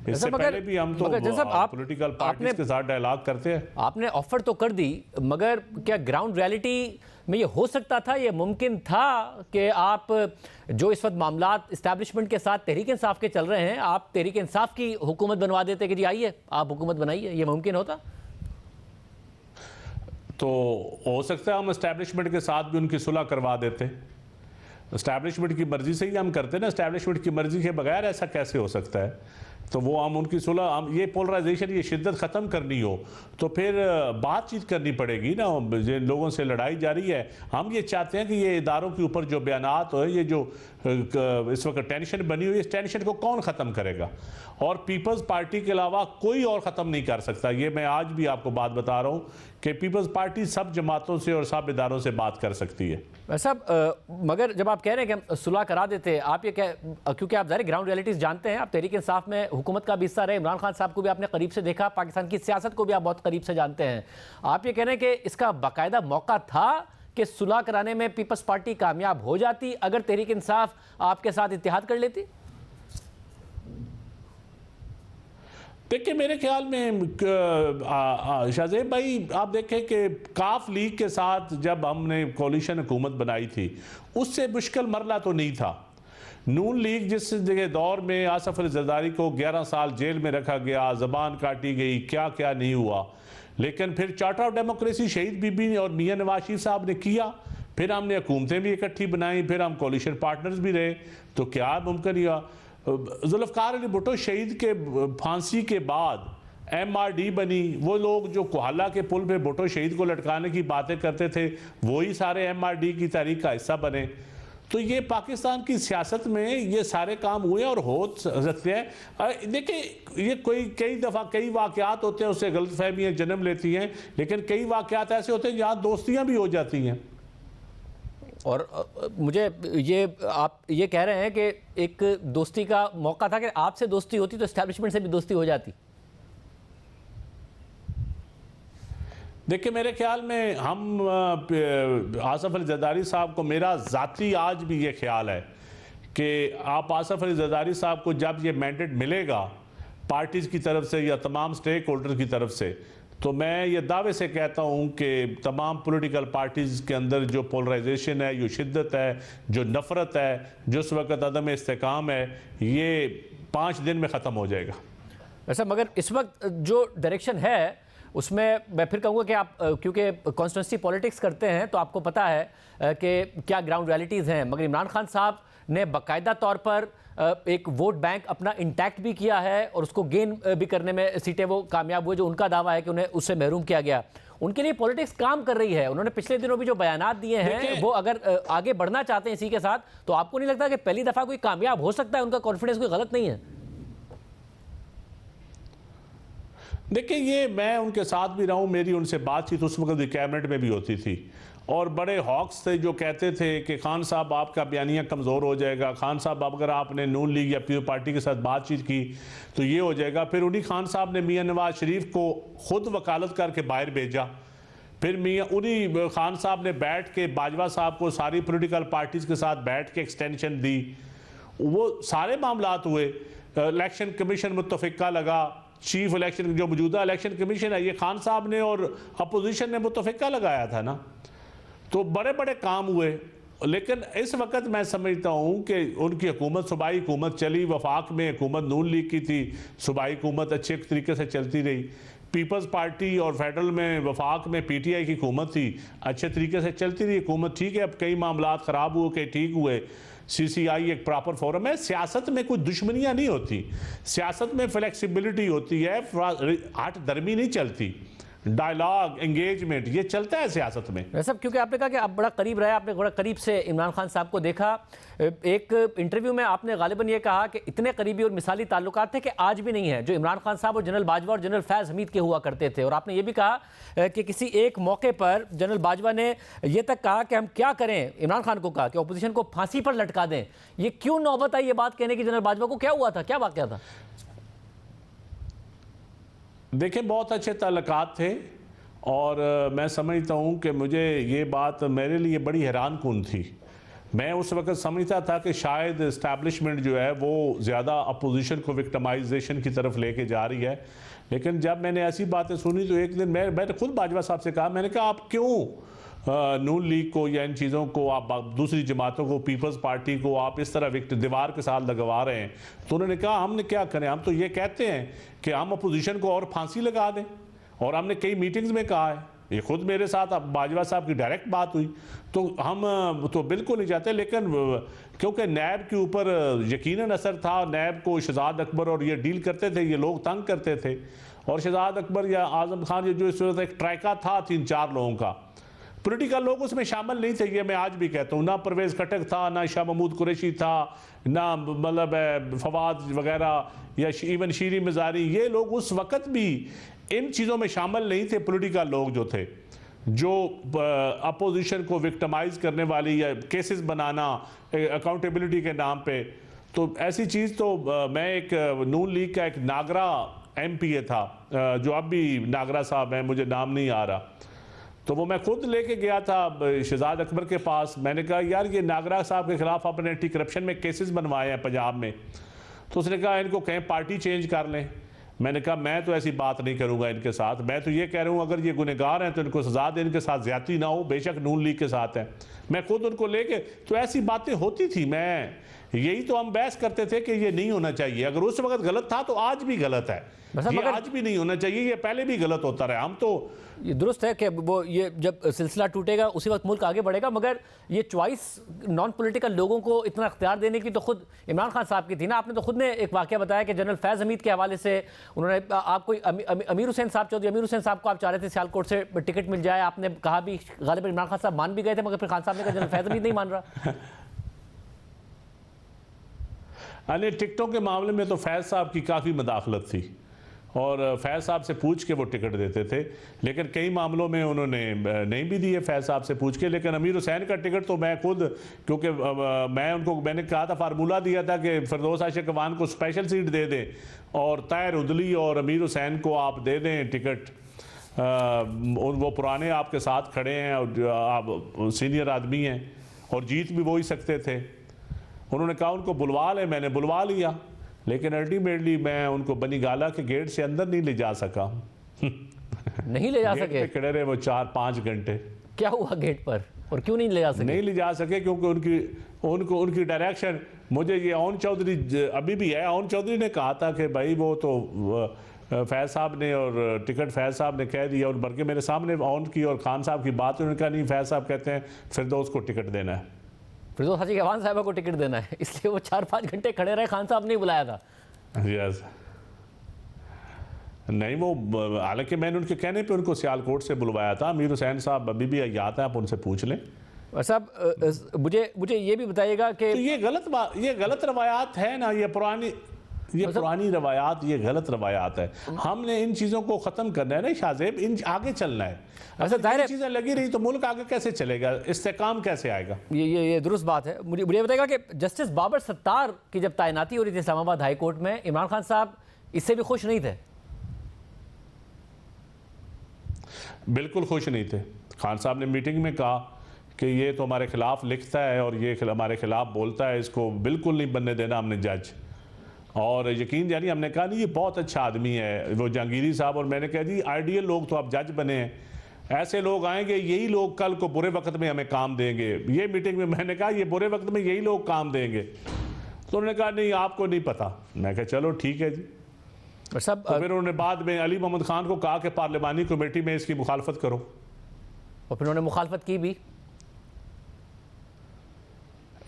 इससे पहले भी हम तो पॉलिटिकल पार्टीज के साथ डायलॉग करते हैं। आपने ऑफर तो कर दी, मगर क्या ग्राउंड रियलिटी में ये हो सकता था, ये मुमकिन था कि आप जो इस वक्त मामलात इस्टेब्लिशमेंट के साथ तहरीक इंसाफ के चल रहे हैं, आप तहरीक इंसाफ की हुकूमत बनवा देते कि जी आइए आप हुकूमत बनाइए, ये मुमकिन होता? तो हो सकता है हम इस्टेब्लिशमेंट के साथ भी उनकी सुलह करवा देते। इस्टेब्लिशमेंट की मर्जी से ही हम करते हैं ना, इस्टेब्लिशमेंट की मर्जी के बगैर ऐसा कैसे हो सकता है? तो वो हम उनकी सुलह, हम ये पोलराइजेशन, ये शिद्दत ख़त्म करनी हो तो फिर बातचीत करनी पड़ेगी ना। जिन लोगों से लड़ाई जारी है, हम ये चाहते हैं कि ये इदारों के ऊपर जो बयानात हो, ये जो इस वक्त टेंशन बनी हुई है, इस टेंशन को कौन ख़त्म करेगा? और पीपल्स पार्टी के अलावा कोई और ख़त्म नहीं कर सकता। ये मैं आज भी आपको बात बता रहा हूँ कि पीपल्स पार्टी सब जमातों से और सब इदारों से बात कर सकती है। साहब, मगर जब आप कह रहे हैं कि हम सुलह करा देते, आप ये क्योंकि आप ज़ाहिर ग्राउंड रियलिटीज़ जानते हैं, आप तहरीक इंसाफ में हुकूमत का भी हिस्सा रहे, इमरान खान साहब को भी आपने करीब से देखा, पाकिस्तान की सियासत को भी आप बहुत करीब से जानते हैं। आप ये कह रहे हैं कि इसका बाकायदा मौका था कि सुलह कराने में पीपल्स पार्टी कामयाब हो जाती अगर तहरीक इंसाफ आपके साथ इत्तेहाद कर लेती? देखिए, मेरे ख्याल में शाहजेब भाई, आप देखें कि काफ लीग के साथ जब हमने कोalition हुकूमत बनाई थी, उससे मुश्किल मरला तो नहीं था। नून लीग जिस जगह दौर में आसफ अली जरदारी को 11 साल जेल में रखा गया, ज़बान काटी गई, क्या क्या नहीं हुआ, लेकिन फिर चार्टर ऑफ डेमोक्रेसी शहीद बीबी और मियां नवाज शरीफ साहब ने किया, फिर हमने हुकूमतें भी इकट्ठी बनाई, फिर हम कोलिशन पार्टनर्स भी रहे, तो क्या मुमकिन हुआ? जुल्फ़िकार अली भुट्टो शहीद के फांसी के बाद MRD बनी, वो लोग जो कोहला के पुल पे भुट्टो शहीद को लटकाने की बातें करते थे वही सारे MRD की तारीख का हिस्सा बने। तो ये पाकिस्तान की सियासत में ये सारे काम हुए और हो सकते हैं। देखिए ये कई दफ़ा कई वाक़यात होते हैं, उससे गलतफहमियाँ जन्म लेती हैं, लेकिन कई वाक़यात ऐसे होते हैं जहाँ दोस्तियाँ भी हो जाती हैं। और मुझे आप ये कह रहे हैं कि एक दोस्ती का मौका था कि आपसे दोस्ती होती तो एस्टैब्लिशमेंट से भी दोस्ती हो जाती। देखिए मेरे ख्याल में हम आसफ अली जरदारी साहब को, मेरा ज़ाती आज भी ये ख्याल है कि आप आसफ अली जरदारी साहब को जब ये मैंडेट मिलेगा पार्टीज़ की तरफ से या तमाम स्टेक होल्डर की तरफ से, तो मैं ये दावे से कहता हूँ कि तमाम पॉलिटिकल पार्टीज़ के अंदर जो पोलराइजेशन है, जो शिद्दत है, जो नफ़रत है, जो उस वक्त अदम इस्तेकाम है, ये 5 दिन में ख़त्म हो जाएगा। वैसे मगर इस वक्त जो डायरेक्शन है उसमें मैं फिर कहूँगा कि आप क्योंकि कॉन्स्टिट्यूंसी पॉलिटिक्स करते हैं तो आपको पता है कि क्या ग्राउंड रियलिटीज़ हैं, मगर इमरान खान साहब ने बाकायदा तौर पर एक वोट बैंक अपना इंटैक्ट भी किया है और उसको गेन भी करने में सीटें वो कामयाब हुए, जो उनका दावा है कि उन्हें उससे महरूम किया गया। उनके लिए पॉलिटिक्स काम कर रही है। उन्होंने पिछले दिनों भी जो बयानात दिए हैं वो अगर आगे बढ़ना चाहते हैं इसी के साथ, तो आपको नहीं लगता कि पहली दफ़ा कोई कामयाब हो सकता है? उनका कॉन्फिडेंस कोई गलत नहीं है? देखिए ये मैं उनके साथ भी रहा हूँ, मेरी उनसे बातचीत उस वक्त कैबिनेट में भी होती थी और बड़े हॉक्स थे जो कहते थे कि खान साहब आपका बयानिया कमज़ोर हो जाएगा, खान साहब अगर आपने नून लीग या पीपल्स पार्टी के साथ बातचीत की तो ये हो जाएगा। फिर उन्हीं खान साहब ने मियां नवाज शरीफ को खुद वकालत करके बाहर भेजा, फिर उन्हीं खान साहब ने बैठ के बाजवा साहब को सारी पॉलिटिकल पार्टीज़ के साथ बैठ के एक्सटेंशन दी, वो सारे मामलात हुए। इलेक्शन कमीशन मुत्तफ़िका लगा, चीफ इलेक्शन जो मौजूदा इलेक्शन कमीशन है ये खान साहब ने और अपोजिशन ने मुत्तफ़िका लगाया था ना, तो बड़े बड़े काम हुए। लेकिन इस वक्त मैं समझता हूँ कि उनकी हुकूमत सूबाई हुकूमत चली, वफाक में हुकूमत नून लीग की थी, सूबाई हुकूमत अच्छे तरीके से चलती रही, पीपल्स पार्टी और फेडरल में वफाक में PTI की हुकूमत थी, अच्छे तरीके से चलती रही हुकूमत। ठीक है अब कई मामलात ख़राब हुए, कई ठीक हुए, CCI एक प्रॉपर फोरम है। सियासत में कोई दुश्मनियां नहीं होती, सियासत में फ्लेक्सिबिलिटी होती है, हट दरमी नहीं चलती, डायलॉग एंगेजमेंट ये चलता है सियासत में। वैसे क्योंकि आपने कहा कि आप बड़ा करीब रहे, आपने बड़ा करीब से इमरान खान साहब को देखा, एक इंटरव्यू में आपने गालिबन ये कहा कि इतने करीबी और मिसाली ताल्लुकात थे कि आज भी नहीं है जो इमरान खान साहब और जनरल बाजवा और जनरल फैज़ हमीद के हुआ करते थे। और आपने ये भी कहा कि किसी एक मौके पर जनरल बाजवा ने यह तक कहा कि हम क्या करें, इमरान खान को कहा कि अपोजिशन को फांसी पर लटका दें। ये क्यों नौबत आई ये बात कहने की जनरल बाजवा को? क्या हुआ था, क्या वाक़या था? देखें बहुत अच्छे ताल्लुकात थे और मैं समझता हूँ कि मुझे ये बात मेरे लिए बड़ी हैरान कुन थी। मैं उस वक्त समझता था कि शायद इस्टेब्लिशमेंट जो है वो ज़्यादा अपोजिशन को विक्टिमाइजेशन की तरफ लेके जा रही है, लेकिन जब मैंने ऐसी बातें सुनी तो एक दिन मैंने खुद बाजवा साहब से कहा, मैंने कहा आप क्यों नून लीग को या इन चीज़ों को, आप दूसरी जमातों को, पीपल्स पार्टी को आप इस तरह दीवार के साथ लगवा रहे हैं? तो उन्होंने कहा हमने क्या करें, हम तो ये कहते हैं कि हम अपोजिशन को और फांसी लगा दें, और हमने कई मीटिंग्स में कहा है, ये खुद मेरे साथ अब बाजवा साहब की डायरेक्ट बात हुई, तो हम तो बिल्कुल नहीं चाहते। लेकिन क्योंकि नैब के ऊपर यकीनन असर था, नैब को शहजाद अकबर और ये डील करते थे, ये लोग तंग करते थे, और शहजाद अकबर या आजम खान जो इस वक्त एक ट्रैका था 3-4 लोगों का, पॉलिटिकल लोग उसमें शामिल नहीं थे, ये मैं आज भी कहता हूँ। ना परवेज़ खटक था, ना शाह महमूद कुरैशी था, ना मतलब फवाद वगैरह या इवन शीरी मज़ारी, ये लोग उस वक़्त भी इन चीज़ों में शामिल नहीं थे। पॉलिटिकल लोग जो थे, जो अपोजिशन को विक्टिमाइज करने वाली या केसेस बनाना अकाउंटेबिलिटी के नाम पे, तो ऐसी चीज़ तो मैं एक नून लीग का एक नागरा MPA था जो अब भी नागरा साहब हैं, मुझे नाम नहीं आ रहा, तो वो मैं खुद लेके गया था शहजाद अकबर के पास। मैंने कहा यार ये नागरा साहब के खिलाफ आपने एंटी करप्शन में केसेस बनवाए हैं पंजाब में, तो उसने कहा इनको कहें पार्टी चेंज कर लें। मैंने कहा मैं तो ऐसी बात नहीं करूंगा इनके साथ, मैं तो ये कह रहा हूँ अगर ये गुनहगार हैं तो इनको सजा दें, इनके साथ ज्यादती ना हो, बेशक नून लीग के साथ है, मैं खुद उनको लेके, तो ऐसी बातें होती थी। मैं यही तो हम बहस करते थे कि ये नहीं होना चाहिए। अगर उस वक्त गलत था तो आज भी गलत है, ये आज भी नहीं होना चाहिए, ये पहले भी गलत होता रहा। हम तो ये दुरुस्त है कि वो ये जब सिलसिला टूटेगा उसी वक्त मुल्क आगे बढ़ेगा, मगर ये चॉइस नॉन पॉलिटिकल लोगों को इतना इख्तियार देने की तो खुद इमरान खान साहब की थी ना। आपने तो खुद ने एक वाकया बताया कि जनरल फैज़ हमीद के हवाले से उन्होंने आपको अमीर हुसैन साहब चौधरी अमीर हुसैन साहब को आप चाह रहे थे सियालकोट से टिकट मिल जाए, आपने कहा भी गालिबन इमरान खान साहब मान भी गए थे, मगर फिर खान साहब ने कहा जनरल फैज़ हमीद नहीं मान रहा। अरे टिकटों के मामले में तो फैज़ साहब की काफ़ी मदाखलत थी और फैज़ साहब से पूछ के वो टिकट देते थे, लेकिन कई मामलों में उन्होंने नहीं भी दिए फैज़ साहब से पूछ के। लेकिन अमीर हुसैन का टिकट तो मैं खुद, क्योंकि मैंने कहा था, फार्मूला दिया था कि फिरदौस आशिक अवान को स्पेशल सीट दे दें और ताहिर उदली और अमीर हुसैन को आप दे दें टिकट। वो पुराने आपके साथ खड़े हैं और आप सीनियर आदमी हैं और जीत भी वो ही सकते थे। उन्होंने कहा उनको बुलवा लें, मैंने बुलवा लिया, लेकिन अल्टीमेटली मैं उनको बनी गाला के गेट से अंदर नहीं ले जा सका। नहीं ले जा सके? खड़े रहे वो 4-5 घंटे। क्या हुआ गेट पर और क्यों नहीं ले जा सके? नहीं ले जा सके क्योंकि उनकी डायरेक्शन, मुझे ये ओन चौधरी अभी भी है, ओन चौधरी ने कहा था कि भाई वो तो फैज़ साहब ने और टिकट फैज़ साहब ने कह दिया, और बल्कि मेरे सामने ओन की और खान साहब की बात, उन्होंने कहा नहीं फैज़ साहब कहते हैं फिरदौस को टिकट देना है, फिरदौस आशिक अवान साहब को टिकट देना है, इसलिए वो 4-5 घंटे खड़े रहे, खान साहब ने बुलाया था। यस, नहीं वो हालांकि मैंने उनके कहने पे उनको सियालकोट से बुलवाया था। अमीर हुसैन साहब अभी भी याद है, आप उनसे पूछ लें। साहब मुझे ये भी बताइएगा कि तो ये गलत रवायात है ना, ये पुरानी रवायात, ये गलत रवायात है। हमने इन चीज़ों को ख़त्म करना है ना शाहजेब, इन आगे चलना है। अगर चीज़ें लगी रही तो मुल्क आगे कैसे चलेगा, इस्तेकाम कैसे आएगा? ये दुरुस्त बात है। मुझे बताएगा कि जस्टिस बाबर सत्तार की जब तैनाती हो रही थी इस्लामाबाद हाई कोर्ट में, इमरान खान साहब इससे भी खुश नहीं थे? बिल्कुल खुश नहीं थे। खान साहब ने मीटिंग में कहा कि ये तो हमारे खिलाफ लिखता है और ये हमारे खिलाफ बोलता है, इसको बिल्कुल नहीं बनने देना हमने जज। और यकीन जानिए हमने कहा नहीं ये बहुत अच्छा आदमी है वो जहांगीरी साहब, और मैंने कहा जी आइडियल लोग तो आप जज बने हैं, ऐसे लोग आएंगे, यही लोग कल को बुरे वक्त में हमें काम देंगे। ये मीटिंग में मैंने कहा ये बुरे वक्त में यही लोग काम देंगे, तो उन्होंने कहा नहीं आपको नहीं पता। मैं कहा चलो ठीक है जी। सब तो फिर उन्होंने बाद में अली मोहम्मद खान को कहा कि पार्लिमानी कमेटी में इसकी मुखालफत करो, और फिर उन्होंने मुखालफत की भी।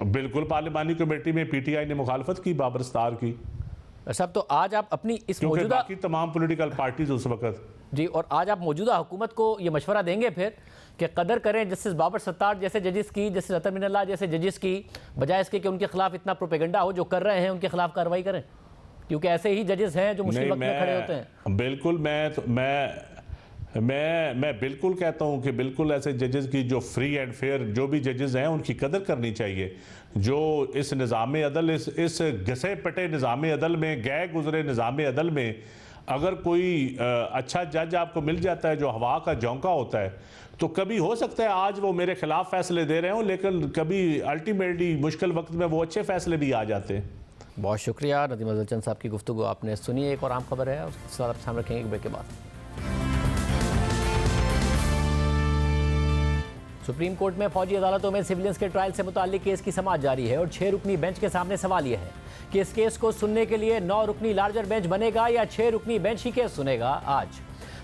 बिल्कुल पार्लिमानी कमेटी में पीटीआई ने मुखालफत की बाबर सत्तार की। सब तो आज आप अपनी इस मौजूदा बाकी तमाम पॉलिटिकल पार्टीज उस वक्त जी, और आज आप मौजूदा हुकूमत को ये मशवरा देंगे फिर कि कदर करें जस्टिस बाबर सत्तार जैसे जजेस की, जस्टिस अतर मिनल्लाह जैसे जजेस की, बजाय इसके कि उनके खिलाफ इतना प्रोपेगेंडा हो, जो कर रहे हैं उनके खिलाफ कार्रवाई करें, क्योंकि ऐसे ही जजेस हैं जो मुश्किल वक्त में खड़े होते हैं। बिल्कुल मैं बिल्कुल कहता हूं कि बिल्कुल ऐसे जजेस की जो फ्री एंड फेयर जो भी जजेस हैं उनकी कदर करनी चाहिए, जो इस निज़ाम अदल इस घसे पटे निज़ाम अदल में, गए गुजरे निज़ाम अदल में अगर कोई अच्छा जज आपको मिल जाता है जो हवा का झोंका होता है, तो कभी हो सकता है आज वो मेरे खिलाफ फैसले दे रहे हों, लेकिन कभी अल्टीमेटली मुश्किल वक्त में वो अच्छे फैसले भी आ जाते हैं। बहुत शुक्रिया नदीम अफजल चंद साहब की गुफ्तगू आपने सुनी। एक और आम खबर है, उसके साथ आप सामने रखेंगे एक ब्रेक के बाद। सुप्रीम कोर्ट में फौजी अदालतों में सिविलियंस के ट्रायल से मुताल्लिक केस की समाअत जारी है और 6 रुकनी बेंच के सामने सवाल यह है कि इस केस को सुनने के लिए 9 रुकनी लार्जर बेंच बनेगा या 6 रुकनी बेंच ही केस सुनेगा। आज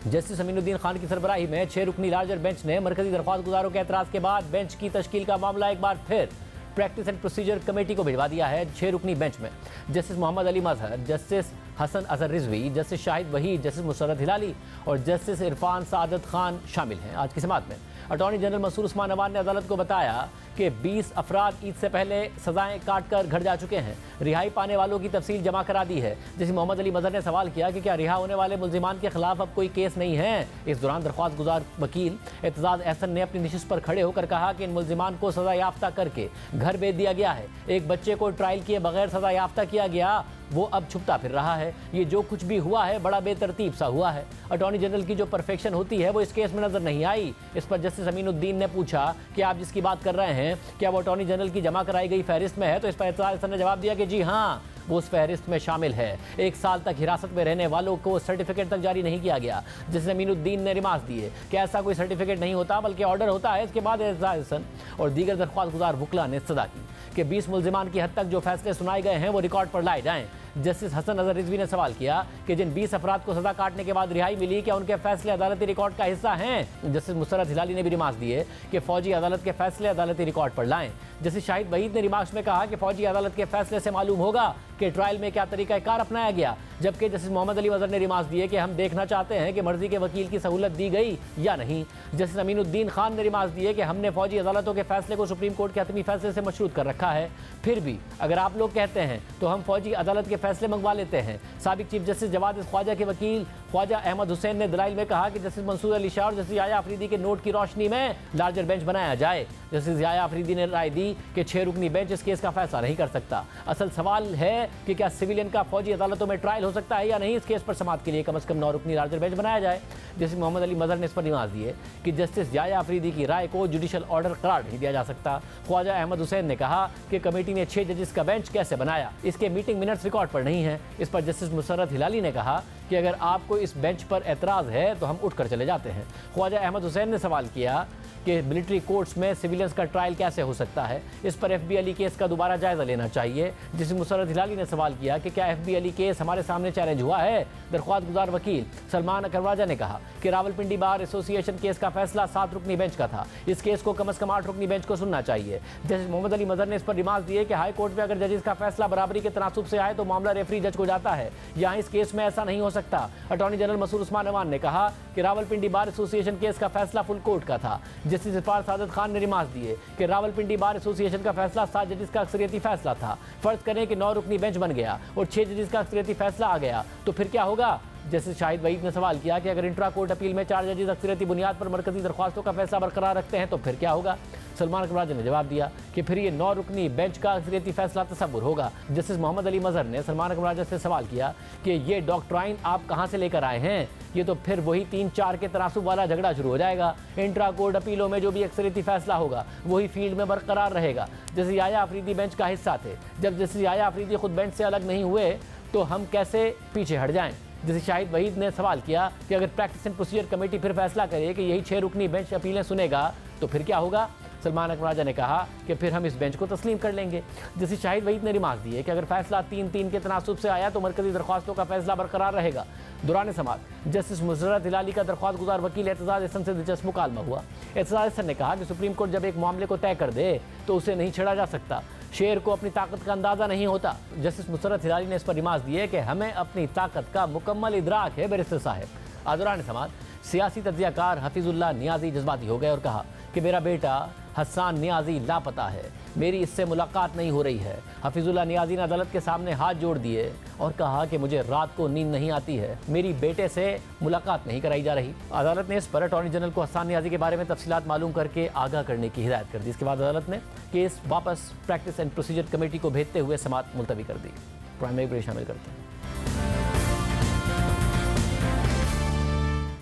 जस्टिस अमीनुद्दीन खान की सरबराही में 6 रुकनी लार्जर बेंच ने मरकजी दरख्वास्त गुजारों के एतराज़ के बाद बेंच की तश्कील का मामला एक बार फिर प्रैक्टिस एंड प्रोसीजर कमेटी को भिजवा दिया है। 6 रुकनी बेंच में justice Mohammad Ali Mazhar, justice Hasan Azhar Rizvi, justice Shahid Waheed, justice Musarrat Hilali और जस्टिस इरफान सादत खान शामिल हैं। आज की समाअत में अटॉर्नी जनरल मंसूर उस्मान अवान ने अदालत को बताया कि 20 अफराद ईद से पहले सजाएं काट कर घर जा चुके हैं, रिहाई पाने वालों की तफसील जमा करा दी है। जैसे मोहम्मद अली मजहर ने सवाल किया कि क्या रिहा होने वाले मुल्जिमान के खिलाफ अब कोई केस नहीं है। इस दौरान दरख्वास्त गुजार वकील एतजाज एहसन ने अपनी नशिस्त पर खड़े होकर कहा कि इन मुल्जिमान को सजा याफ्ता करके घर भेज दिया गया है, एक बच्चे को ट्रायल किए बगैर सजा याफ्ता किया गया, वो अब छुपता फिर रहा है। ये जो कुछ भी हुआ है बड़ा बेतरतीब सा हुआ है। अटॉर्नी जनरल की जो परफेक्शन होती है वो इस केस में नजर नहीं आई। इस पर जस्टिस अमीनुद्दीन ने पूछा कि आप जिसकी बात कर रहे हैं क्या वो अटॉर्नी जनरल की जमा कराई गई फहरिस्त में है, तो इस पर एतजाज एहसन ने जवाब दिया कि जी हाँ, वो उस फहरिस्त में शामिल है। 1 साल तक हिरासत में रहने वालों को सर्टिफिकेट तक जारी नहीं किया गया, जिसने अमीनुद्दीन ने रिमार्क्स दिए कि ऐसा कोई सर्टिफिकेट नहीं होता बल्कि ऑर्डर होता है। इसके बाद एजाज हसन और दीगर दरख्वास्त गुजार वकला ने सदा की कि 20 मुल्जिमान की हद तक जो फैसले सुनाए गए हैं वो रिकॉर्ड पर लाए जाएं। जस्टिस हसन अजहर रिजवी ने सवाल किया कि जिन 20 अफराद को सजा काटने के बाद रिहाई मिली, क्या उनके फैसले अदालती रिकॉर्ड का हिस्सा हैं? जस्टिस मुसर्रत हिलाली ने भी रिमार्क्स दिए कि फौजी अदालत के फैसले अदालती रिकॉर्ड पर लाएं। जस्टिस शाहिद वहीद ने रिमार्क्स में कहा कि फौजी अदालत के फैसले से मालूम होगा कि ट्रायल में क्या तरीकाकार अपनाया गया, जबकि जस्टिस मोहम्मद अली मजहर ने रिमार्क्स दिए कि हम देखना चाहते हैं कि मर्जी के वकील की सहूलत दी गई या नहीं। जस्टिस अमीनुद्दीन खान ने रिमार्क्स दिए कि हमने फौजी अदालतों के फैसले को सुप्रीम कोर्ट के हतमी फैसले से मशरूत कर रखा है, फिर भी अगर आप लोग कहते हैं तो हम फौजी अदालत के फैसले मंगवा लेते हैं। साबिक चीफ जस्टिस जवाद ख्वाजा के वकील ख्वाजा अहमद हुसैन ने दलाइल में कहा कि जस्टिस मंसूर अली शाह और जस्टिस याया अफरीदी के नोट की रोशनी में लार्जर बेंच बनाया जाए। जस्टिस याया अफरीदी ने राय दी कि 6 रुकनी बेंच इस केस का फैसला नहीं कर सकता। असल सवाल है कि क्या सिविलियन का फौजी अदालतों में ट्रायल हो सकता है या नहीं। इस केस पर समाअत के लिए कम से कम 9 रुकनी लार्जर बेंच बनाया जाए। जस्टिस मोहम्मद अली मजहर ने इस पर रिमार्क्स दिए कि जस्टिस याया अफरीदी की राय को जुडिशल ऑर्डर करार नहीं दिया जा सकता। ख्वाजा अहमद हुसैन ने कहा कि कमेटी ने 6 जजेस का बेंच कैसे बनाया, इसके मीटिंग मिनट्स रिकॉर्ड पर नहीं है। इस पर जस्टिस मुसर्रत हिलाली ने कहा कि अगर आपको इस बेंच पर एतराज़ है तो हम उठकर चले जाते हैं। ख्वाजा अहमद हुसैन ने सवाल किया कि मिलिट्री कोर्ट्स में सिविलियंस का ट्रायल कैसे हो सकता है, इस पर एफबी अली केस का दोबारा जायजा लेना चाहिए। जिस मुसर्रत हिलाली ने सवाल किया कि क्या एफबी अली केस हमारे सामने चैलेंज हुआ है। दरख्वास्त गुजार वकील सलमान अकरवाजा ने कहा कि रावलपिंडी बार एसोसिएशन केस का फैसला 7 रुकनी बेंच का था, इस केस को कम से कम 8 रुकनी बेंच को सुनना चाहिए। जस्टिस मोहम्मद अली मजहर ने इस पर रिमार्क्स दिए कि हाई कोर्ट में अगर जजेस का फैसला बराबरी के तनासुब से आए तो मामला रेफरी जज को जाता है, यहाँ इस केस में ऐसा नहीं हो सकता। अटॉर्नी जनरल मसूद उस्मान अवान ने कहा कि रावलपिंडी बार एसोसिएशन केस का फैसला फुल कोर्ट का था। जस्टिस इरफान सादत खान ने रिमार्क्स दिए कि रावलपिंडी बार एसोसिएशन का फैसला 7 जजेस का अक्सरियती फैसला था। फर्ज करें कि 9 रुकनी बेंच बन गया और 6 जजेस का अक्सरियती फैसला आ गया तो फिर क्या होगा। जस्टिस शाहिद वहीद ने सवाल किया कि अगर इंट्रा कोर्ट अपील में 4 जजेस अक्सरियती बुनियाद पर मरकजी दरख्वास्तों का फैसला बरकरार रखते हैं तो फिर क्या होगा। सलमान अकरवाजा ने जवाब दिया कि फिर ये 9 रुकनी बेंच का अक्सरियती फैसला तसव्वुर होगा। जस्टिस मोहम्मद अली मजहर ने सलमान अकरवाजा से सवाल किया कि ये डॉक्ट्राइन आप कहाँ से लेकर आए हैं, ये तो फिर वही 3-4 के तनासुब वाला झगड़ा शुरू हो जाएगा। इंट्रा कोर्ट अपीलों में जो भी अक्सरियती फैसला होगा वही फील्ड में बरकरार रहेगा। जस्टिस याया अफरीदी बेंच का हिस्सा थे, जब जस्टिस याया अफरीदी खुद बेंच से अलग नहीं हुए तो हम कैसे पीछे हट जाएं। जस्टिस शाहिद वहीद ने सवाल किया कि अगर प्रैक्टिस एंड प्रोसीजर कमेटी फिर फैसला करे कि यही 6 रुकनी बेंच अपीलें सुनेगा तो फिर क्या होगा। सलमान अकरवाजा ने कहा कि फिर हम इस बेंच को तस्लीम कर लेंगे। जस्टिस शाहिद वहीद ने रिमार्क दिए कि अगर फैसला 3-3 के तनासुब से आया तो मरकजी दरख्वास्तों का फैसला बरकरार रहेगा। दौरान समाअत जस्टिस मुसर्रत हिलाली का दरख्वास्त गुजार वकील एतजाज हसन से दिलचस्प मुकालमा हुआ। एतजाज हसन ने कहा कि सुप्रीम कोर्ट जब एक मामले को तय कर दे तो उसे नहीं छेड़ा जा सकता, शेर को अपनी ताकत का अंदाजा नहीं होता। जस्टिस मुसर्रत हिलाली ने इस पर रिमार्क दिए कि हमें अपनी ताकत का मुकम्मल इदराक है बैरिस्टर साहब। दौरान समाअत सियासी तज्जियाकार हफीजुल्लाह नियाजी जज्बाती हो गए और कहा कि मेरा बेटा हसन नियाजी लापता है, मेरी इससे मुलाकात नहीं हो रही है। हफीजुल्लाह नियाजी ने अदालत के सामने हाथ जोड़ दिए और कहा कि मुझे रात को नींद नहीं आती है, मेरी बेटे से मुलाकात नहीं कराई जा रही। अदालत ने इस पर अटॉर्नी जनरल को हसन नियाजी के बारे में तफसीलात मालूम करके आगाह करने की हिदायत कर दी। इसके बाद अदालत ने केस वापस प्रैक्टिस एंड प्रोसीजर कमेटी को भेजते हुए समाअत मुलतवी कर दी। प्राइमरी ब्रेक शामिल करते हैं।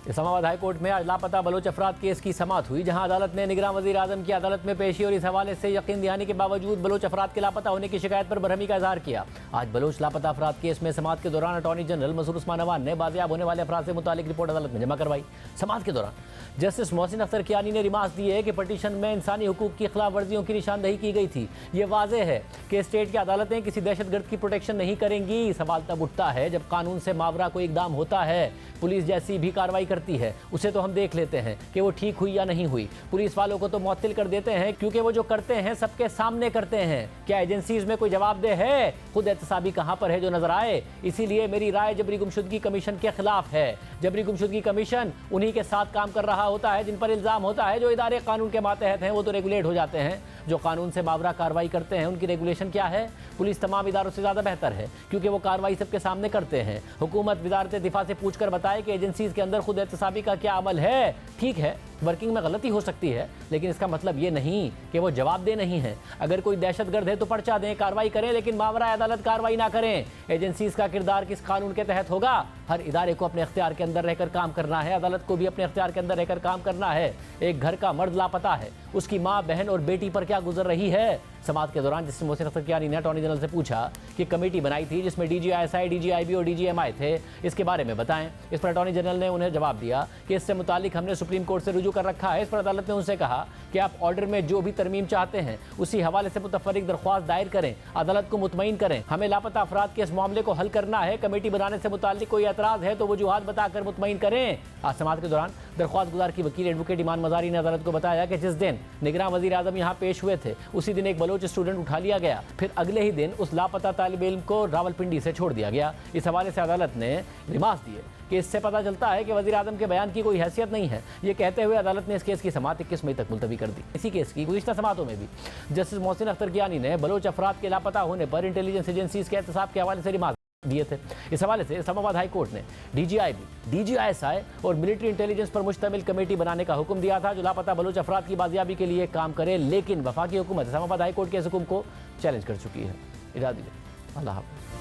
इस्लामाबाद हाई कोर्ट में आज लापता बलोच अफराद केस की समाअत हुई, जहां अदालत ने निगरान वज़ीर आज़म की अदालत में पेशी और इस हवाले से यकीन दिहानी के बावजूद बलोच अफराद के लापता होने की शिकायत पर बरहमी का इजहार किया। आज बलोच लापता अफराद केस में समाअत के दौरान अटॉर्नी जनरल मसूद उस्मान अवान ने बाजियाब होने वाले अफराद से मुतालिक रिपोर्ट अदालत में जमा करवाई। समाअत के दौरान जस्टिस मोहसिन अख्तर कियानी ने रिमार्क दिए कि पटिशन में इंसानी हुकूक की खिलाफ वर्जियों की निशानदही की गई थी। ये वाज़ेह है कि स्टेट की अदालतें किसी दहशतगर्द की प्रोटेक्शन नहीं करेंगी। सवाल तब उठता है जब कानून से मावरा कोई इकदाम होता है, पुलिस जैसी भी कार्रवाई करती है, उसे तो हम देख लेते हैं कि वो ठीक हुई या नहीं हुई। पुलिस वालों को तो मुअत्तिल कर देते हैं क्योंकि वो जो करते हैं सबके सामने करते हैं। क्या एजेंसीज में कोई जवाबदेह है? खुद एहतसाबी कहाँ पर है जो नजर आए। इसीलिए मेरी राय जबरी गुमशुदगी कमीशन के खिलाफ है। जबरी गुमशुदगी कमीशन उन्हीं के साथ काम कर रहा होता है जिन पर इल्जाम होता है। जो इदारे कानून के मातहत हैं वो तो रेगुलेट हो जाते हैं, जो कानून से मावरा कार्रवाई करते हैं उनकी रेगुलेशन क्या है? पुलिस तमाम इदारों से ज़्यादा बेहतर है क्योंकि वो कार्रवाई सबके सामने करते हैं। हुकूमत वजारत दिफा से पूछकर बताए कि एजेंसीज के अंदर खुद एहतसाबी का क्या अमल है। ठीक है, वर्किंग में गलती हो सकती है, लेकिन इसका मतलब ये नहीं कि वो जवाबदेह नहीं है। अगर कोई दहशतगर्द है तो पर्चा दें, कार्रवाई करें, लेकिन मावरा अदालत कार्रवाई ना करें। एजेंसीज का किरदार किस कानून के तहत होगा? हर इदारे को अपने इख्तियार के अंदर रहकर काम करना है, अदालत को भी अपने इख्तियार के अंदर रहकर काम करना है। एक घर का मर्द लापता है, उसकी माँ, बहन और बेटी पर क्या गुजर रही है? समाअत के दौरान जस्टिस मोहसिन अख्तर कियानी ने अटॉर्नी जनरल से पूछा कि कमेटी बनाई थी जिसमें DGISI, DGIB और DGMI थे, इसके बारे में बताएं। इस पर अटॉर्नी जनरल ने उन्हें जवाब दिया कि इससे मुतालिक हमने सुप्रीम कोर्ट से रुजू कर रखा है। इस पर अदालत ने उनसे कहा कि आप ऑर्डर में जो भी तरमीम चाहते हैं उसी हवाले से मुतफर्रिक दरख्वास्त दायर करें, अदालत को मुतमईन करें। हमें लापता अफराद के इस मामले को हल करना है। कमेटी बनाने से मुतालिक कोई एतराज़ है तो वजूहात बताकर मुतमईन करें। आज समाअत के दौरान दरख्वास्त गुजार की वकील एडवोकेट ईमान मजारी ने अदालत को बताया कि जिस दिन निगरान वज़ीर आज़म यहाँ पेश हुए थे उसी दिन एक बलोच स्टूडेंट उठा लिया गया, फिर अगले ही दिन उस लापता तालिब इल्म को रावलपिंडी से छोड़ दिया गया। इस हवाले से अदालत ने रिमार्क्स दिए कि इससे पता चलता है कि वज़ीर आज़म के बयान की कोई हैसियत नहीं है। ये कहते हुए अदालत ने इस केस की समाअत 21 मई तक मुलतवी कर दी। इसी केस की गुज़िश्ता समाअतों में भी जस्टिस मोहसिन अख्तर कियानी ने बलोच अफराद के लापता होने पर इंटेलिजेंस एजेंसीज के एहतसाब के हवाले से रिमार्क दिए थे। इस हवाले से इस्लामाबाद हाई कोर्ट ने DGIB, DGISI और मिलिट्री इंटेलिजेंस पर मुश्तमिल कमेटी बनाने का हुक्म दिया था जो लापता बलोच अफराद की बाजियाबी के लिए काम करे, लेकिन वफाकी हुकूमत इस्लामाबाद हाई कोर्ट के इस हुक्म को चैलेंज कर चुकी है। इजाज़त दीजिए, अल्लाह हाफ़िज़।